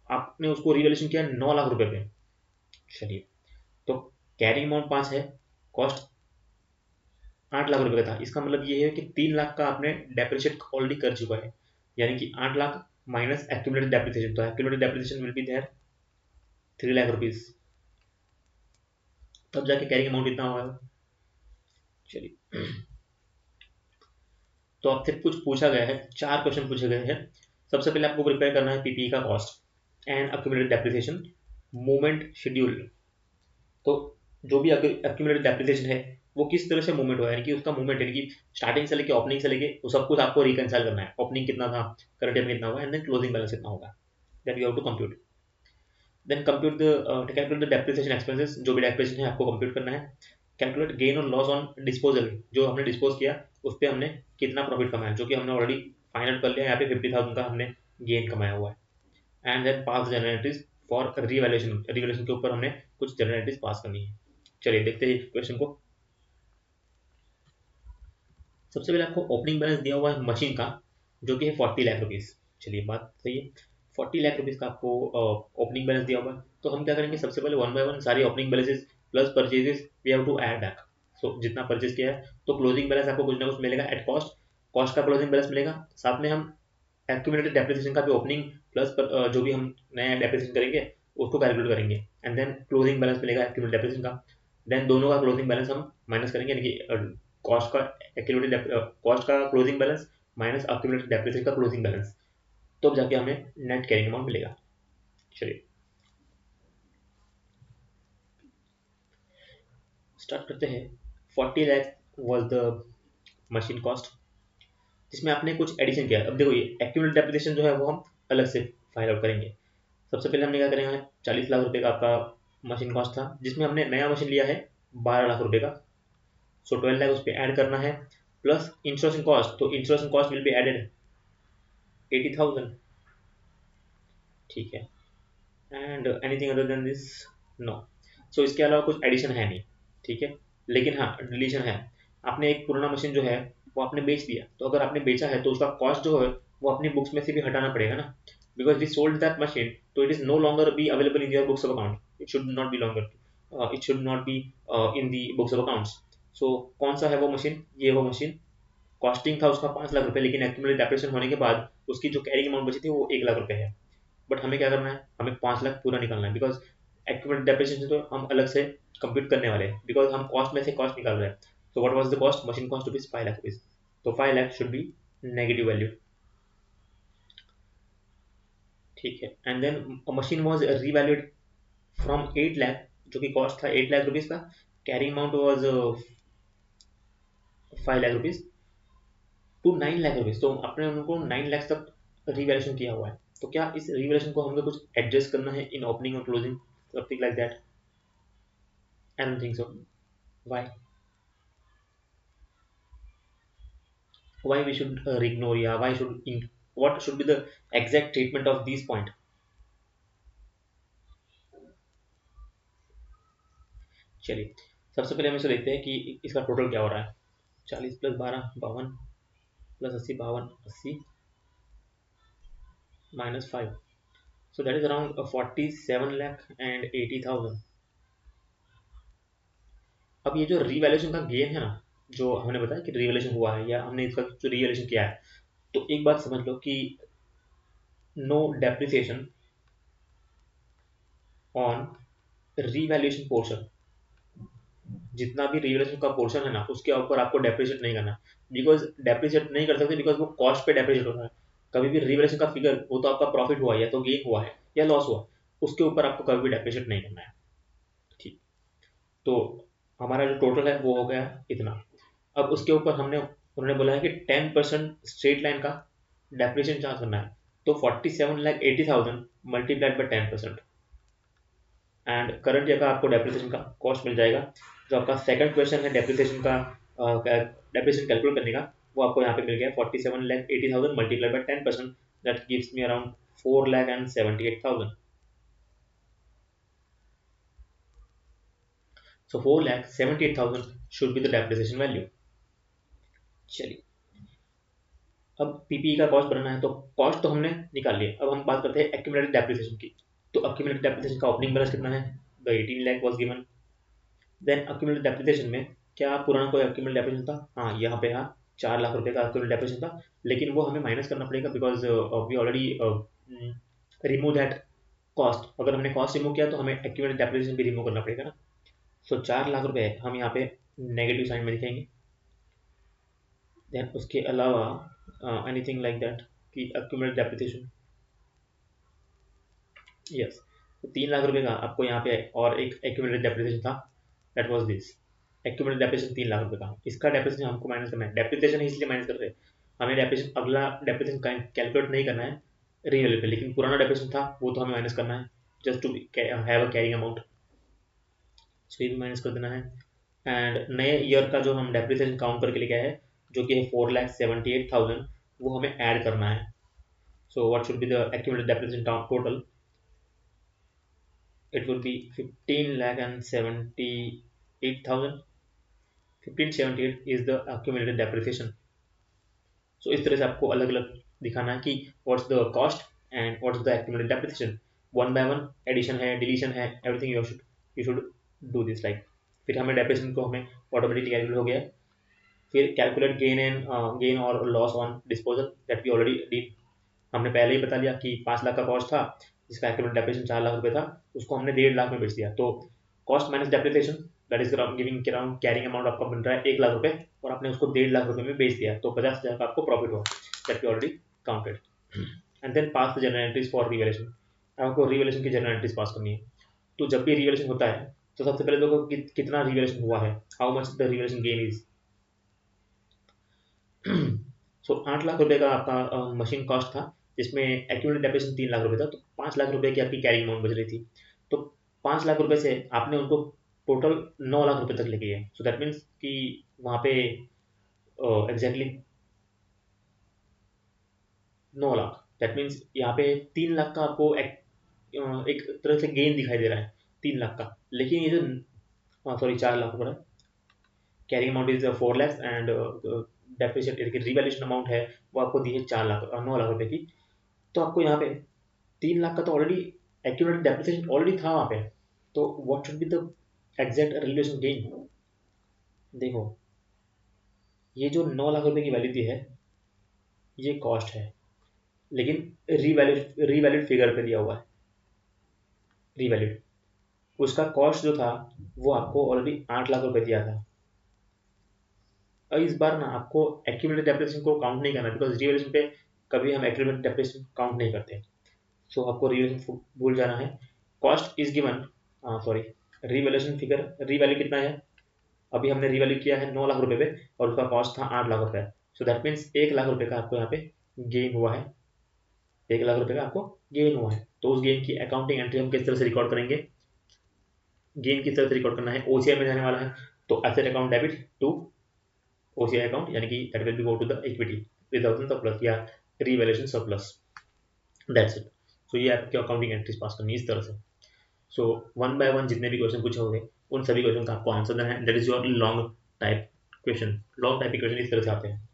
आपने उसको रिवैल्यूएशन किया 9 लाख रुपए पे. चलिए, तो कैरिंग अमाउंट 5 है, कॉस्ट 8 लाख रुपए का था, इसका मतलब ये है कि 3 लाख का आपने डेप्रिशिएट ऑलरेडी कर चुका है, यानी कि 8 लाख माइनस एक्यूमुलेटेड डेप्रिसिएशन, तो accumulated depreciation will be there 3 lakh rupees, तब जाके कैरिंग अमाउंट इतना होगा. चलिए, तो आपसे कुछ पूछा गया है, 4 क्वेश्चन पूछे गए हैं. सबसे पहले आपको प्रिपेयर करना है PPE का cost and accumulated depreciation, movement schedule. तो जो भी एक्यूमुलेटेड डेप्रिसिएशन है वो किस तरह से मूवमेंट हुआ है, यानी कि उसका मूवमेंट, यानी कि स्टार्टिंग से लेके ओपनिंग से लेके वो सब कुछ आपको रिकंसाइल करना है। ओपनिंग कितना था, करंट ईयर में कितना हुआ, एंड देन क्लोजिंग बैलेंस कितना होगा, that you have to compute. Then compute the calculate the depreciation expenses, जो भी डेप्रिसिएशन है आपको कंप्यूट करना है। कैलकुलेट गेन और लॉस ऑन डिस्पोजल, जो हमने डिस्पोज किया उस पर हमने कितना प्रॉफिट कमाया, जो कि हमने ऑलरेडी फाइनल कर लिया, यहाँ पे 50,000 का हमने गेन कमाया हुआ है। And then pass journal entries for revaluation, revaluation के ऊपर हमने कुछ जनरलिटीज पास करनी है। चलिए देखते हैं क्वेश्चन को। सबसे पहले आपको ओपनिंग बैलेंस दिया हुआ है मशीन का, जो कि है 40 लाख रुपीज़। चलिए बात सही है, 40 लाख रुपीज़ का आपको ओपनिंग बैलेंस दिया हुआ है। तो हम क्या करेंगे, सबसे पहले वन बाय वन सारी opening balances plus purchases we have to add back. So जितना परचेज किया है तो क्लोजिंग बैलेंस आपको कुछ ना कुछ मिलेगा एट कॉस्ट, कॉस्ट का क्लोजिंग बैलेंस मिलेगा। साथ में हम एक्यूमुलेटेड डेप्रिसिएशन का भी ओपनिंग प्लस जो भी हम नया डेप्रिसिएशन करेंगे उसको कैलकुलेट करेंगे, एंड देन क्लोजिंग बैलेंस मिलेगा एक्यूमुलेटेड डेप्रिसिएशन का। देन दोनों का क्लोजिंग बैलेंस हम माइनस करेंगे, यानी कि कॉस्ट का एक्यूमुलेटेड कॉस्ट का closing balance minus accumulated depreciation का क्लोजिंग बैलेंस, तो अब जाके हमें नेट कैरिंग अमाउंट मिलेगा। चलिए स्टार्ट करते हैं। 40 lakh was the machine cost, जिसमें आपने कुछ एडिशन किया। अब देखो ये एक्यूमुलेटेड डेप्रिसिएशन जो है वो हम अलग से फाइल आउट करेंगे। सबसे पहले हमने क्या करेंगे, 40 लाख रुपए का आपका मशीन कॉस्ट था, जिसमें हमने नया मशीन लिया है 12 लाख रुपए का। सो 12 लाख उस पर ऐड करना है, प्लस इंश्योरेंस कॉस्ट, तो insurance cost will be added 80,000। ठीक है, and anything other than this, no. So इसके अलावा कुछ एडिशन है नहीं, ठीक है। लेकिन हाँ डिलीशन है, आपने एक पुराना मशीन जो है वो आपने बेच दिया, तो अगर आपने बेचा है तो उसका कॉस्ट जो है वो अपनी बुक्स में से भी हटाना पड़ेगा ना, because we sold that machine, तो it is no longer be available in your books of account, it should not be longer, it should not be in the books of accounts. So कौन सा है वो machine, ये वो machine costing था उसका 5 लाख रुपए, लेकिन एक्यूमुलेटेड डेप्रिसिएशन होने के बाद उसकी जो कैरिंग अमाउंट बची थी वो 1 लाख रुपए है। बट हमें क्या करना है, हमें 5 लाख पूरा निकालना है, बिकॉज एक्यूमुलेटेड डेप्रिसिएशन तो हम अलग से कंप्यूट करने वाले हैं, बिकॉज हम कॉस्ट में से कॉस्ट निकाल रहे हैं। तो what was the cost, machine cost rupees 5 lakh rupees, तो 5 lakh should be negative value. ठीक है, and then machine was revalued from 8 lakh, जो कि कॉस्ट था 8 लाख रुपीज का, carrying amount was 5 lakh rupees to 9 lakh rupees, तो अपने उनको 9 लाख तक रिवैल्यूएशन किया हुआ है। तो क्या इस रिवैल्यूएशन को हमें कुछ एडजस्ट करना है इन ओपनिंग और closing, something like that? I don't think so. Why, why we should ignore, yeah, why should what should be the exact treatment of these point? चलिए सबसे पहले हम इसे देखते हैं कि इसका टोटल क्या हो रहा है। 40 plus 12 52, plus 80 52, 80 minus 5, so that is around 47 lakh and 80,000। अब ये जो रिवैल्यूएशन का गेन है ना, जो हमने बताया कि रिवैल्यूएशन हुआ है या हमने इसका जो रिवैल्यूएशन किया है, तो एक बात समझ लो कि no depreciation on revaluation portion, जितना भी रिवैल्यूएशन का पोर्शन है ना उसके ऊपर आपको डेप्रिशिएट नहीं करना, बिकॉज डेप्रिशिएट नहीं कर सकते, बिकॉज वो कॉस्ट पे डेप्रिशिएट हो रहा है। कभी भी रिवैल्यूएशन का फिगर वो तो आपका प्रॉफिट हुआ या तो गेन हुआ है या लॉस हुआ, उसके ऊपर आपको कभी भी डेप्रिशिएट नहीं करना है। ठीक, तो हमारा जो टोटल है वो हो गया इतना। अब उसके ऊपर हमने उन्होंने बोला है कि 10% स्ट्रेट लाइन का डेप्रिशिएशन चार्ज करना है, तो 47,80,000 multiplied by 10%, and current year का आपको डेप्रिसिएशन का कॉस्ट मिल जाएगा। जो आपका सेकंड क्वेश्चन है डेप्रिसिएशन का, डेप्रिसिएशन कैलकुलेट करने का, वो आपको यहाँ पे मिल गया 47,80,000 multiply by 10%, that gives me around 4,78,000। So 4,78,000 should be the depreciation value. चलिए अब पीपीई का कॉस्ट बनाना है, तो कॉस्ट तो हमने निकाल लिया, अब हम बात करते हैं एक्यूमुलेटेड डेप्रिसिएशन की। तो एक्यूमुलेटेड डेप्रिसिएशन का ओपनिंग बैलेंस कितना है, the 18 lakh was given. Then accumulated depreciation में क्या पुराना कोई एक्यूमुलेटेड डेप्रिसिएशन था, हाँ यहाँ पे हाँ 4 लाख रुपए का एक्यूमुलेटेड डेप्रिसिएशन था, लेकिन वो हमें माइनस करना पड़ेगा, because we already remove that cost. अगर हमने कॉस्ट रिमूव किया तो हमें एक्यूमुलेटेड डेप्रिसिएशन भी रिमूव करना पड़ेगा ना। सो 4 लाख रुपए हम यहाँ पे नेगेटिव साइन में लिखेंगे। देन उसके अलावा एनीथिंग लाइक दैट कि एक्यूमुलेटेड डेप्रिसिएशन, यस, तो 3 लाख रुपए का आपको यहाँ पे और एक एक्यूमुलेटेड डेप्रिसिएशन था, that was this accumulated depreciation 3 lakh रुपए का, इसका डेप्रिसिएशन हमको माइनस करना है। डेप्रिसिएशन है इसलिए माइनस कर रहे हैं, हमें डेप्रिसिएशन अगला डेप्रिसिएशन कैलकुलेट नहीं करना है रिवैल्यू पे, लेकिन पुराना डेप्रिसिएशन था वो तो हमें माइनस करना है just to have a carrying amount, so ये भी माइनस कर देना है। एंड नए ईयर का जो हम डेप्रिसिएशन काउंट करके लेके आए हैं जो कि है 4,78,000, वो हमें ऐड करना है। So what should be the accumulated depreciation total, it would be 15,78,000. 1578 is the accumulated depreciation. So इस तरह से आपको अलग अलग दिखाना है कि what's the cost and what's the accumulated depreciation, one by one addition है, डिलीशन है, everything you should do this like। फिर हमें डेप्रिसिएशन को हमें ऑटोमेटिकली कैलकुलेट हो गया है। फिर कैलकुलेट गेन और loss on disposal that we already did, हमने पहले ही बता लिया कि 5 लाख का कॉस्ट था जिसका एक्यूमुलेटेड डेप्रिसिएशन 4 लाख रुपए था, उसको हमने 1.5 लाख में बेच दिया। तो cost minus depreciation that is giving around carrying amount आपका बन रहा है 1 लाख रुपए, और आपने उसको 1.5 लाख रुपए में बेच दिया, तो 50,000 का आपको प्रॉफिट हुआ that we already counted. And then pass the journal entries for revaluation, आपको रिवैल्यूएशन की जर्नल एंट्रीज पास करनी है। तो जब भी रिवैल्यूएशन होता है तो सबसे पहले देखो कि कितना रिवैल्यूएशन हुआ है, how much the revaluation gain is. So 8 lakh रुपए का आपका मशीन कॉस्ट था जिसमें एक्यूमुलेटेड डेप्रिसिएशन 3 लाख रुपए था, तो 5 लाख रुपए की आपकी कैरिंग अमाउंट बच रही थी। तो 5 लाख रुपए से आपने उनको टोटल 9 लाख रुपए तक लेके गए, सो दैट मीन्स कि वहाँ पे एग्जैक्टली 9 लाख, दैट मीन्स यहाँ पे 3 लाख का आपको एक तरह से गेन दिखाई दे रहा है 3 लाख का, लेकिन ये जो सॉरी 4 लाख रुपए carrying amount is 4 lakh and depreciate revaluation amount है वो आपको दी है 9 लाख रुपए की। तो आपको यहाँ पे 3 लाख का तो ऑलरेडी एक्यूमुलेटेड डेप्रिसिएशन ऑलरेडी था वहाँ पे, तो what should be the exact revaluation gain. देखो ये जो 9 लाख रुपए की वैल्यू दी है ये कॉस्ट है, लेकिन रिवैल्यूड फिगर पे दिया हुआ है, रिवैल्यूड, उसका कॉस्ट जो था वो आपको ऑलरेडी 8 लाख रुपए दिया था। अब इस बार ना आपको एक्यूमुलेटेड डेप्रिसिएशन को काउंट नहीं करना, बिकॉज रिवैल्यूएशन पे कभी हम एक्यूमुलेटेड डेप्रिसिएशन काउंट नहीं करते, सो आपको रिवैल्यूएशन भूल जाना है। Cost is given, sorry revaluation figure, revalue कितना है, अभी हमने रिवैल्यू किया है 9 लाख रुपए पे और उसका कॉस्ट था 8 लाख रुपए, सो दैट मीन्स 1 लाख रुपए का आपको यहाँ पे गेन हुआ है, 1 लाख रुपए का आपको गेन हुआ है। तो उस गेन की अकाउंटिंग एंट्री हम किस तरह से रिकॉर्ड करेंगे, गेन किस तरह से रिकॉर्ड करना है, ओसीआई में जाने वाला है, तो asset account debit to OCI account, यानी कि that will be go to the equity without the plus या revaluation surplus, that's it. So ये आपकी अकाउंटिंग एंट्रीज पास करनी है इस तरह से। सो वन बाय वन जितने भी क्वेश्चन पूछे होंगे उन सभी क्वेश्चन का आपको आंसर देना है, that is your long type question, long type question इस तरह से आते हैं।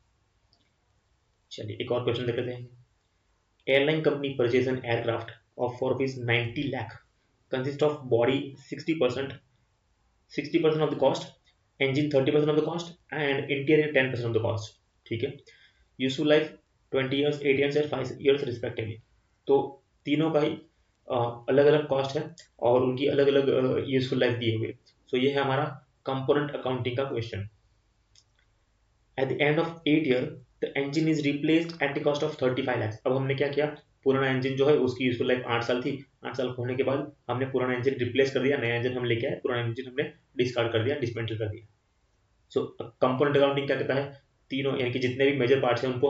चलिए एक और क्वेश्चन देख लेते हैं। Airline company purchase an aircraft of for rupees 90 lakh consist of body 60%, 60% of the cost, engine 30% of the cost and interior 10% of the cost, ठीक है। यूजफुल लाइफ 20 years, 8 years और 5 years रिस्पेक्टिवली, तो तीनों का ही अलग अलग कॉस्ट है और उनकी अलग अलग यूजफुल लाइफ दी हुई है। सो ये है हमारा कंपोनेंट अकाउंटिंग का question. Eight the end of 8 year the engine is replaced at the cost of 35 lakhs। अब हमने क्या किया, पुराना इंजन जो है उसकी यूजफुल लाइफ 8 साल थी, 8 साल होने के बाद हमने पुराना इंजन रिप्लेस कर दिया, नया इंजन हम लेके आए, पुराना इंजन हमने डिस्कार्ड कर दिया, डिसमेंटल कर दिया। सो कंपोनेंट अकाउंटिंग क्या कहता है, तीनों यानी कि जितने भी मेजर पार्ट्स हैं उनको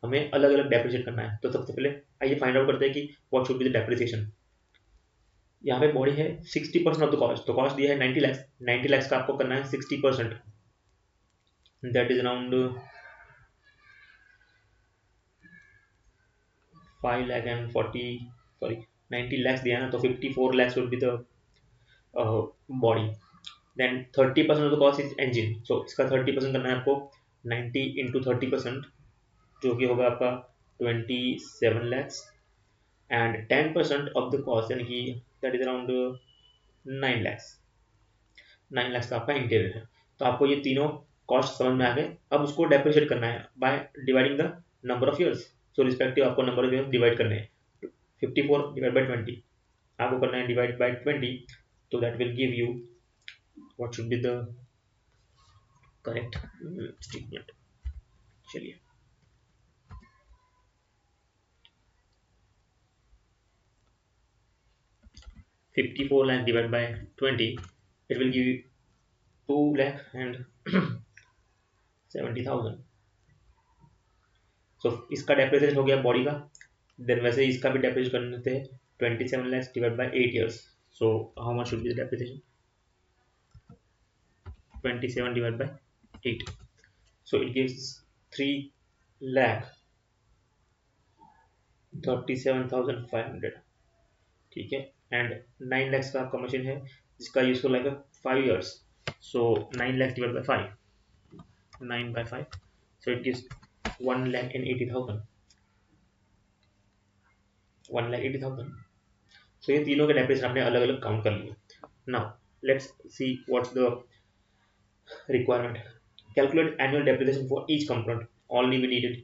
हमें अलग अलग डेप्रिशिएट करना है। तो सबसे पहले आइए फाइंड आउट करते हैं कि what should be the depreciation. यहाँ पे बॉडी है 60% ऑफ द कॉस्ट, तो कॉस्ट दिया है 90 lakhs, 90 lakhs का आपको करना है 60%, that is around 5 lakh and 40, sorry 90 lakhs दिया ना, तो 54 lakhs would be the body. Then 30% of the cost is engine, so इसका 30% करना है आपको, 90 इंटू 30% जो कि होगा आपका 27 lakhs and 10% of the cost यानी कि that is around 9 lakhs, 9 lakhs का आपका इंटीरियर है। तो आपको ये तीनों कॉस्ट समझ में आ गए, अब उसको डेप्रिशिएट करना है by dividing the number of years. So respective आपको नंबर ऑफ ईयर्स डिवाइड करने हैं, 54 डिवाइड बाई 20 आपको करना है डिवाइड बाई 20, तो that will give you what should be the correct statement. चलिए 54 lakh divided by 20, it will give you 2,70,000। सो इसका depreciation हो गया बॉडी का। देन वैसे इसका भी डेप्रिसिएट करने थे 27 lakhs divide by 8 years। So how much should be the depreciation? 27 divided by 8, so it gives 3,37,500। ठीक है, एंड 9 lakhs का आपका मशीन है जिसका यूजफुल लाइफ है 5 years। So 9 lakhs divided by 5, 9 by 5, so it gives 1,80,000, 1,80,000। सो ये तीनों के डेप्रिसिएशन आपने अलग अलग काउंट कर लिए। Now let's see what's the requirement. Calculate annual depreciation for each component, only we needed.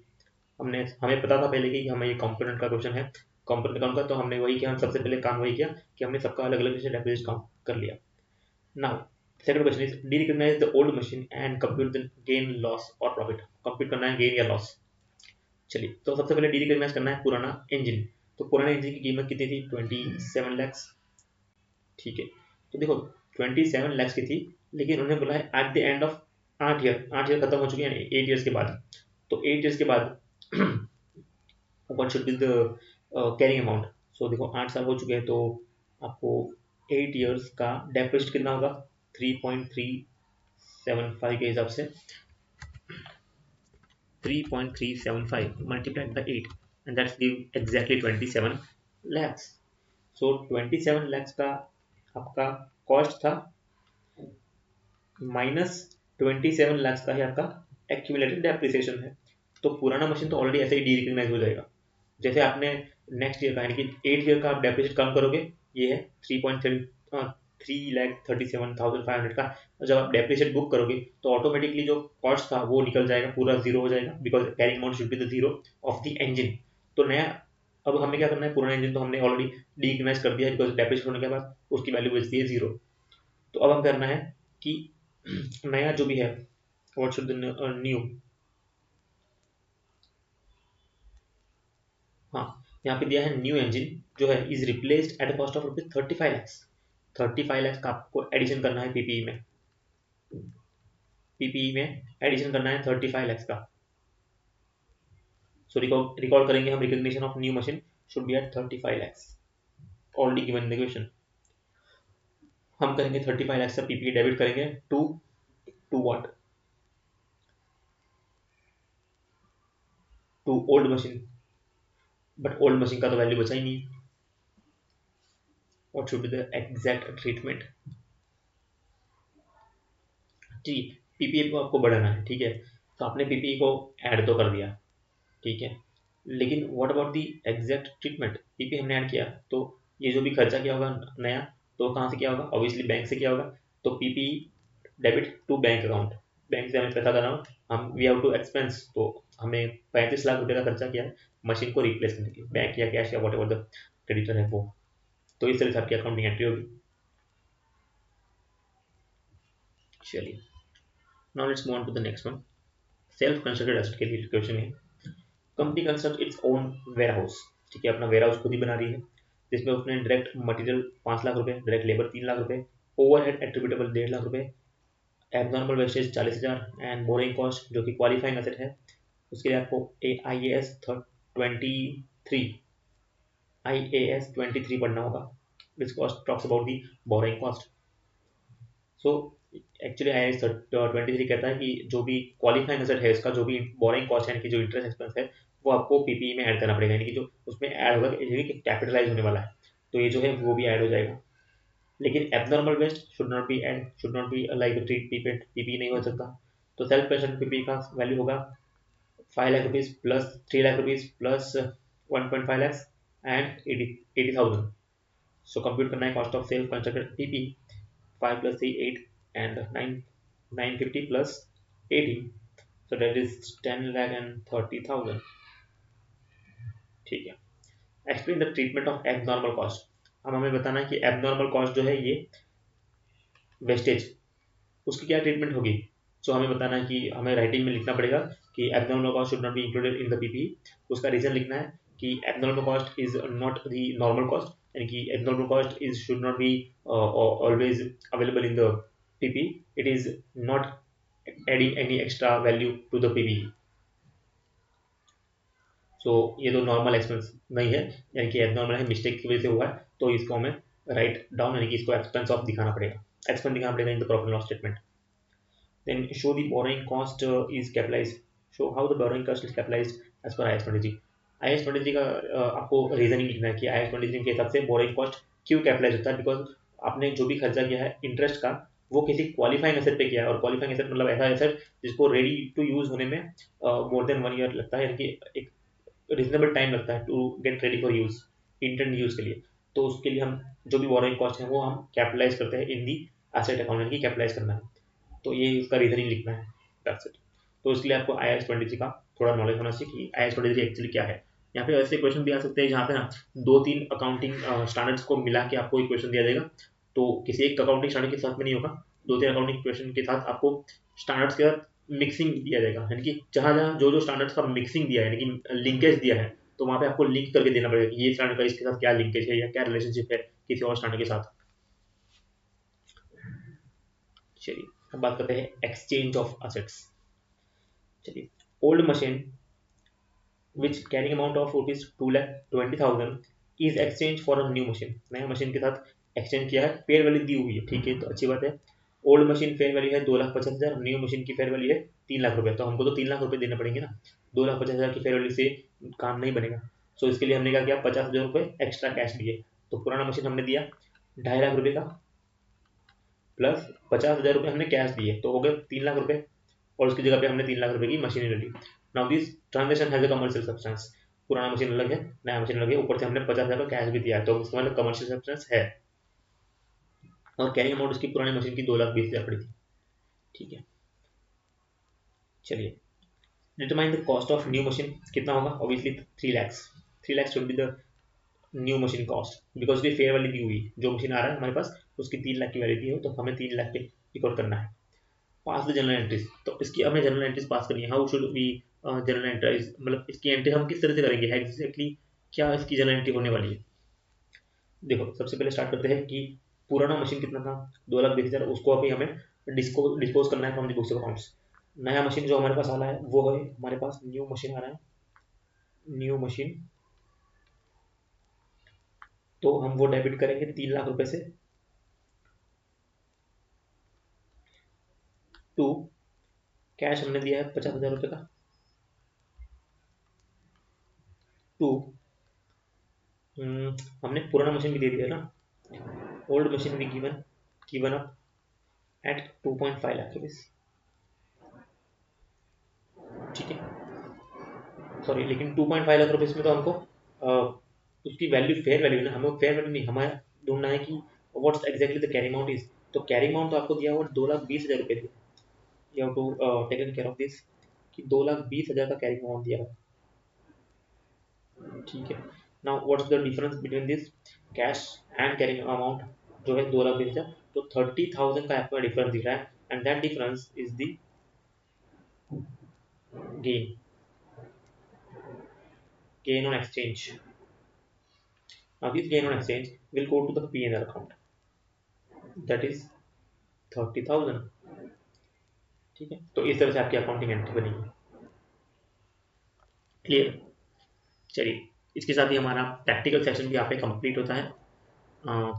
हमें पता था पहले कि हमें ये कंपोनेंट का क्वेश्चन है, कंपोनेंट काउंट का, तो हमने वही किया, हम सबसे पहले काम वही किया कि हमने सबका अलग अलग डेप्रिसिएशन काउंट कर लिया। Now second question is derecognise the old machine and compute the gain loss और प्रॉफिट। कंप्यूट करना है गेन या लॉस। चलिए, तो सबसे पहले डी रिकॉग्नाइज करना है पुराना इंजन। तो पुराने इंजन की कीमत कितनी थी? 27 lakhs। ठीक है, तो देखो 27 lakhs की थी, लेकिन उन्होंने बोला है eight the end of 8 year, 8 year खत्म हो चुके हैं 8 years के बाद। तो 8 years के बाद what should be the carrying amount? So देखो 8 साल हो चुके हैं, तो आपको 8 years का डेप्रिसिएट कितना होगा? 3.375 के हिसाब से 3.375 multiplied by 8 and that's give exactly 27 lakhs। so 27 lakhs का आपका कॉस्ट था माइनस 27 lakhs का ही आपका एक्यूमुलेटेड डेप्रिसिएशन है। तो पुराना मशीन तो ऑलरेडी ऐसे ही डी रिकग्नाइज हो जाएगा। जैसे आपने नेक्स्ट ईयर का यानी कि 8 ईयर का आप डेप्रिसिएट कम करोगे, ये है 3,37,500 का। जब आप डेप्रिसिएट बुक करोगे तो ऑटोमेटिकली जो कॉस्ट था वो निकल जाएगा, पूरा जीरो हो जाएगा, because carrying amount should be the zero of the engine. तो नया, अब हमें क्या करना है, पुराना इंजन तो हमने ऑलरेडी डी रिकग्नाइज कर दिया है, बिकॉज डेप्रिसिएट होने के बाद उसकी वैल्यू बचती है जीरो। तो अब हम करना है कि नया जो भी है, व्हाट शुड द न्यू, हाँ यहाँ पे दिया है न्यू इंजन जो है is replaced at cost of rupees 35 lakhs। 35 lakhs का आपको एडिशन करना है पीपीई में, पीपीई में एडिशन करना है 35 lakhs का। सो रिकॉल करेंगे हम, recognition of new machine should be at 35 lakhs already given in the question. हम करेंगे 35 lakhs का पीपीई डेबिट करेंगे to what? To old machine, but old machine का तो वैल्यू बचा ही नहीं। What should be the exact treatment? जी, पीपीई को आपको बढ़ाना है, ठीक है, तो आपने पीपीई को ऐड तो कर दिया, ठीक है, लेकिन what about the exact treatment? PP हमने ऐड किया, तो ये जो भी खर्चा किया होगा नया, तो कहाँ से किया होगा? ऑब्वियसली बैंक से किया होगा। तो PP debit to bank account, bank से हमें पैसा करना हो, हम वी हैव टू एक्सपेंस, तो हमें 35 लाख रुपए का खर्चा किया है मशीन को रिप्लेस करने के लिए, बैंक या कैश या वॉट एवर द क्रेडिटर है वो। तो इस तरह से आपकी अकाउंटिंग एंट्री होगी। चलिए, now let's move on to the next one. Self constructed asset के लिए क्वेश्चन है, company construct its own warehouse. ठीक है, अपना वेयर हाउस खुद ही बना रही है, जिसमें उसने डायरेक्ट मटेरियल 5 लाख रुपए, डायरेक्ट लेबर 3 लाख रुपए, ओवरहेड एट्रीब्यूटेबल 1.5 लाख रुपए, abnormal wastage 40,000 and borrowing cost जो कि क्वालिफाइंग एसेट है उसके लिए आपको IAS 23 पढ़ना होगा। This cost talks about the borrowing cost. So actually IAS 23 कहता है कि जो भी क्वालिफाइंग एसेट है इसका जो भी बोरिंग कॉस्ट है, यानी कि जो इंटरेस्ट एक्सपेंस है, वो आपको पीपीई में ऐड करना पड़ेगा, यानी कि जो उसमें ऐड होगा, यानी कि कैपिटलाइज होने वाला है, तो ये जो है वो भी ऐड हो जाएगा। लेकिन abnormal waste should not be add, should not be like treat PP नहीं हो सकता। तो सेल्फ पेशन पीपी का वैल्यू होगा 5 lakh rupees plus 3 lakh rupees plus 1.5 lakhs and 80,000। So compute करना है cost of self constructed PP, 5 plus 3 8 and 950 plus 80, so that is 10,30,000। ठीक है, explain the treatment of abnormal cost. अब हमें बताना है कि एबनॉर्मल कॉस्ट जो है ये वेस्टेज, उसकी क्या ट्रीटमेंट होगी। सो हमें बताना है कि हमें राइटिंग में लिखना पड़ेगा कि abnormal cost should not B included in the PP. उसका रीजन लिखना है कि abnormal cost is not the normal cost, यानी कि abnormal cost is should not be always available in the PP, it is not adding any extra value to the PV. सो ये तो normal expense नहीं है, यानी कि एबनॉर्मल है, mistake की वजह से हुआ है, तो इसको हमें राइट डाउन यानी कि इसको एक्सपेंस ऑफ दिखाना पड़ेगा, एक्सपेंस दिखाना पड़ेगा in the profit and loss statement. Then show the borrowing cost is capitalised. Show how the borrowing cost is capitalised as per IAS 23. IAS 23 का आपको रीजनिंग लिखना है कि IAS 23 के हिसाब से बोरोइंग कॉस्ट क्यों कैपिटलाइज होता है. बिकॉज आपने जो भी खर्चा किया है इंटरेस्ट का, वो किसी क्वालिफाइंग एसेट पे किया है, और क्वालिफाइंग एसेट मतलब ऐसा एसेट जिसको रेडी टू यूज होने में मोर देन 1 ईयर लगता है, यानी कि एक रिजनेबल टाइम लगता है to get ready for use, intend use के लिए. तो उसके लिए हम जो भी बोरोइंग कॉस्ट है वो हम कैपिटलाइज करते हैं इन दी एसेट अकाउंट, की कैपिटलाइज करना है. तो ये इसका रीजनिंग लिखना है, दैट्स इट. तो इसके लिए आपको IAS 23 का थोड़ा नॉलेज होना चाहिए कि IAS 23 एक्चुअली क्या है. यहाँ पे ऐसे क्वेश्चन भी आ सकते हैं जहाँ पे ना 2-3 अकाउंटिंग स्टैंडर्ड्स को मिला के आपको एक क्वेश्चन दिया जाएगा. तो किसी एक अकाउंटिंग स्टैंडर्ड के साथ में नहीं होगा, 2-3 अकाउंटिंग क्वेश्चन के साथ आपको स्टैंडर्ड्स के साथ मिक्सिंग दिया जाएगा, यानी कि जहाँ जहाँ जो स्टैंडर्ड्स का मिक्सिंग दिया है, यानी कि लिंकेज दिया है, तो वहाँ पे आपको लिंक करके देना पड़ेगा कि ये स्टैंडर्ड का इसके साथ क्या लिंकेज है या क्या रिलेशनशिप है किसी और स्टैंडर्ड के साथ. चलिए अब बात करते हैं एक्सचेंज ऑफ असेट्स. चलिए, old machine which carrying amount of rupees 2,20,000 is exchange for a new machine. नया मशीन के साथ एक्सचेंज किया है, फेयर वैल्यू दी हुई है, ठीक है, तो अच्छी बात है. ओल्ड मशीन फेयर वैल्यू है 2,50,000, न्यू मशीन की फेयर वैल्यू है 3 लाख रुपए. तो हमको तो 3 लाख रुपए देने पड़ेंगे ना, 2,50,000 की फेयर वैल्यू से काम नहीं बनेगा. सो इसके लिए हमने क्या किया, 50,000 रुपये एक्स्ट्रा कैश दिए. तो पुराना मशीन हमने दिया 2.5 लाख रुपए का, प्लस 50,000 रुपये हमने कैश दिए, तो हो गए 3 लाख रुपए, और उसकी जगह पे हमने 3 लाख रुपए की मशीन ले ली. Now this transaction has a commercial substance. पुराना मशीन अलग है, नया मशीन अलग है, ऊपर से हमने 50,000 का कैश भी दिया है, तो उसका मतलब कमर्शियल सब्सटेंस है. और कैरिंग अमाउंट उसकी पुरानी मशीन की 2,20,000 पड़ी थी, ठीक है. चलिए, determine the cost of new machine. कितना होगा, obviously 3 lakhs. 3 lakhs should be the new machine cost, because उसकी फेयर वैल्यू दी हुई, जो मशीन आ रहा है हमारे पास उसकी 3 लाख की वैल्यू दी है, तो हमें 3 लाख पे रिकॉर्ड करना है. Pass the journal entries. तो इसकी हमें जनरल एंट्रीज पास करनी है. How should we journal entries, मतलब इसकी एंट्री हम किस तरह से करेंगे, एग्जैक्टली क्या इसकी जनरल एंट्री होने वाली है. देखो, सबसे पहले स्टार्ट करते हैं कि पुराना मशीन कितना था, 2,20,000, उसको अभी हमें डिस्पोज करना है from the books of accounts. नया मशीन जो हमारे पास आ रहा है वो है, हमारे पास न्यू मशीन आ रहा है, न्यू मशीन. तो हम वो डेबिट करेंगे 3 लाख रुपए से, टू कैश हमने दिया है 50,000 रुपये का, टू हमने पुराना मशीन भी दे दिया ना, ओल्ड मशीन भी given up at 2.5 lakh rupees, ठीक है. सॉरी, लेकिन 2.5 लाख रुपीज में तो हमको उसकी वैल्यू फेयर वैल्यू ना, हमें फेयर वैल्यू नहीं, हमें ढूंढना है कि what's exactly the carrying amount is. तो कैरिंग अमाउंट तो आपको दिया हुआ 2,20,000 रुपये दिया, you have to taken care of this कि 2,20,000 का कैरिंग अमाउंट दिया हुआ, ठीक है. Now what's the difference between this cash and carrying amount, जो है 2,20,000, तो 30,000 का आपका डिफरेंस दिख रहा है, and that difference is the gain on exchange. Now this gain on exchange will go to the P&L account, that is 30,000, ठीक है. तो इस तरह से आपकी अकाउंटिंग एंट्री बनेगी. क्लियर. चलिए, इसके साथ ही हमारा प्रैक्टिकल सेशन भी यहाँ पे कंप्लीट होता है.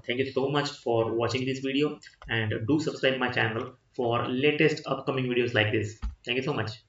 Thank you so much for watching this video, and do subscribe my channel for latest upcoming videos like this. Thank you so much.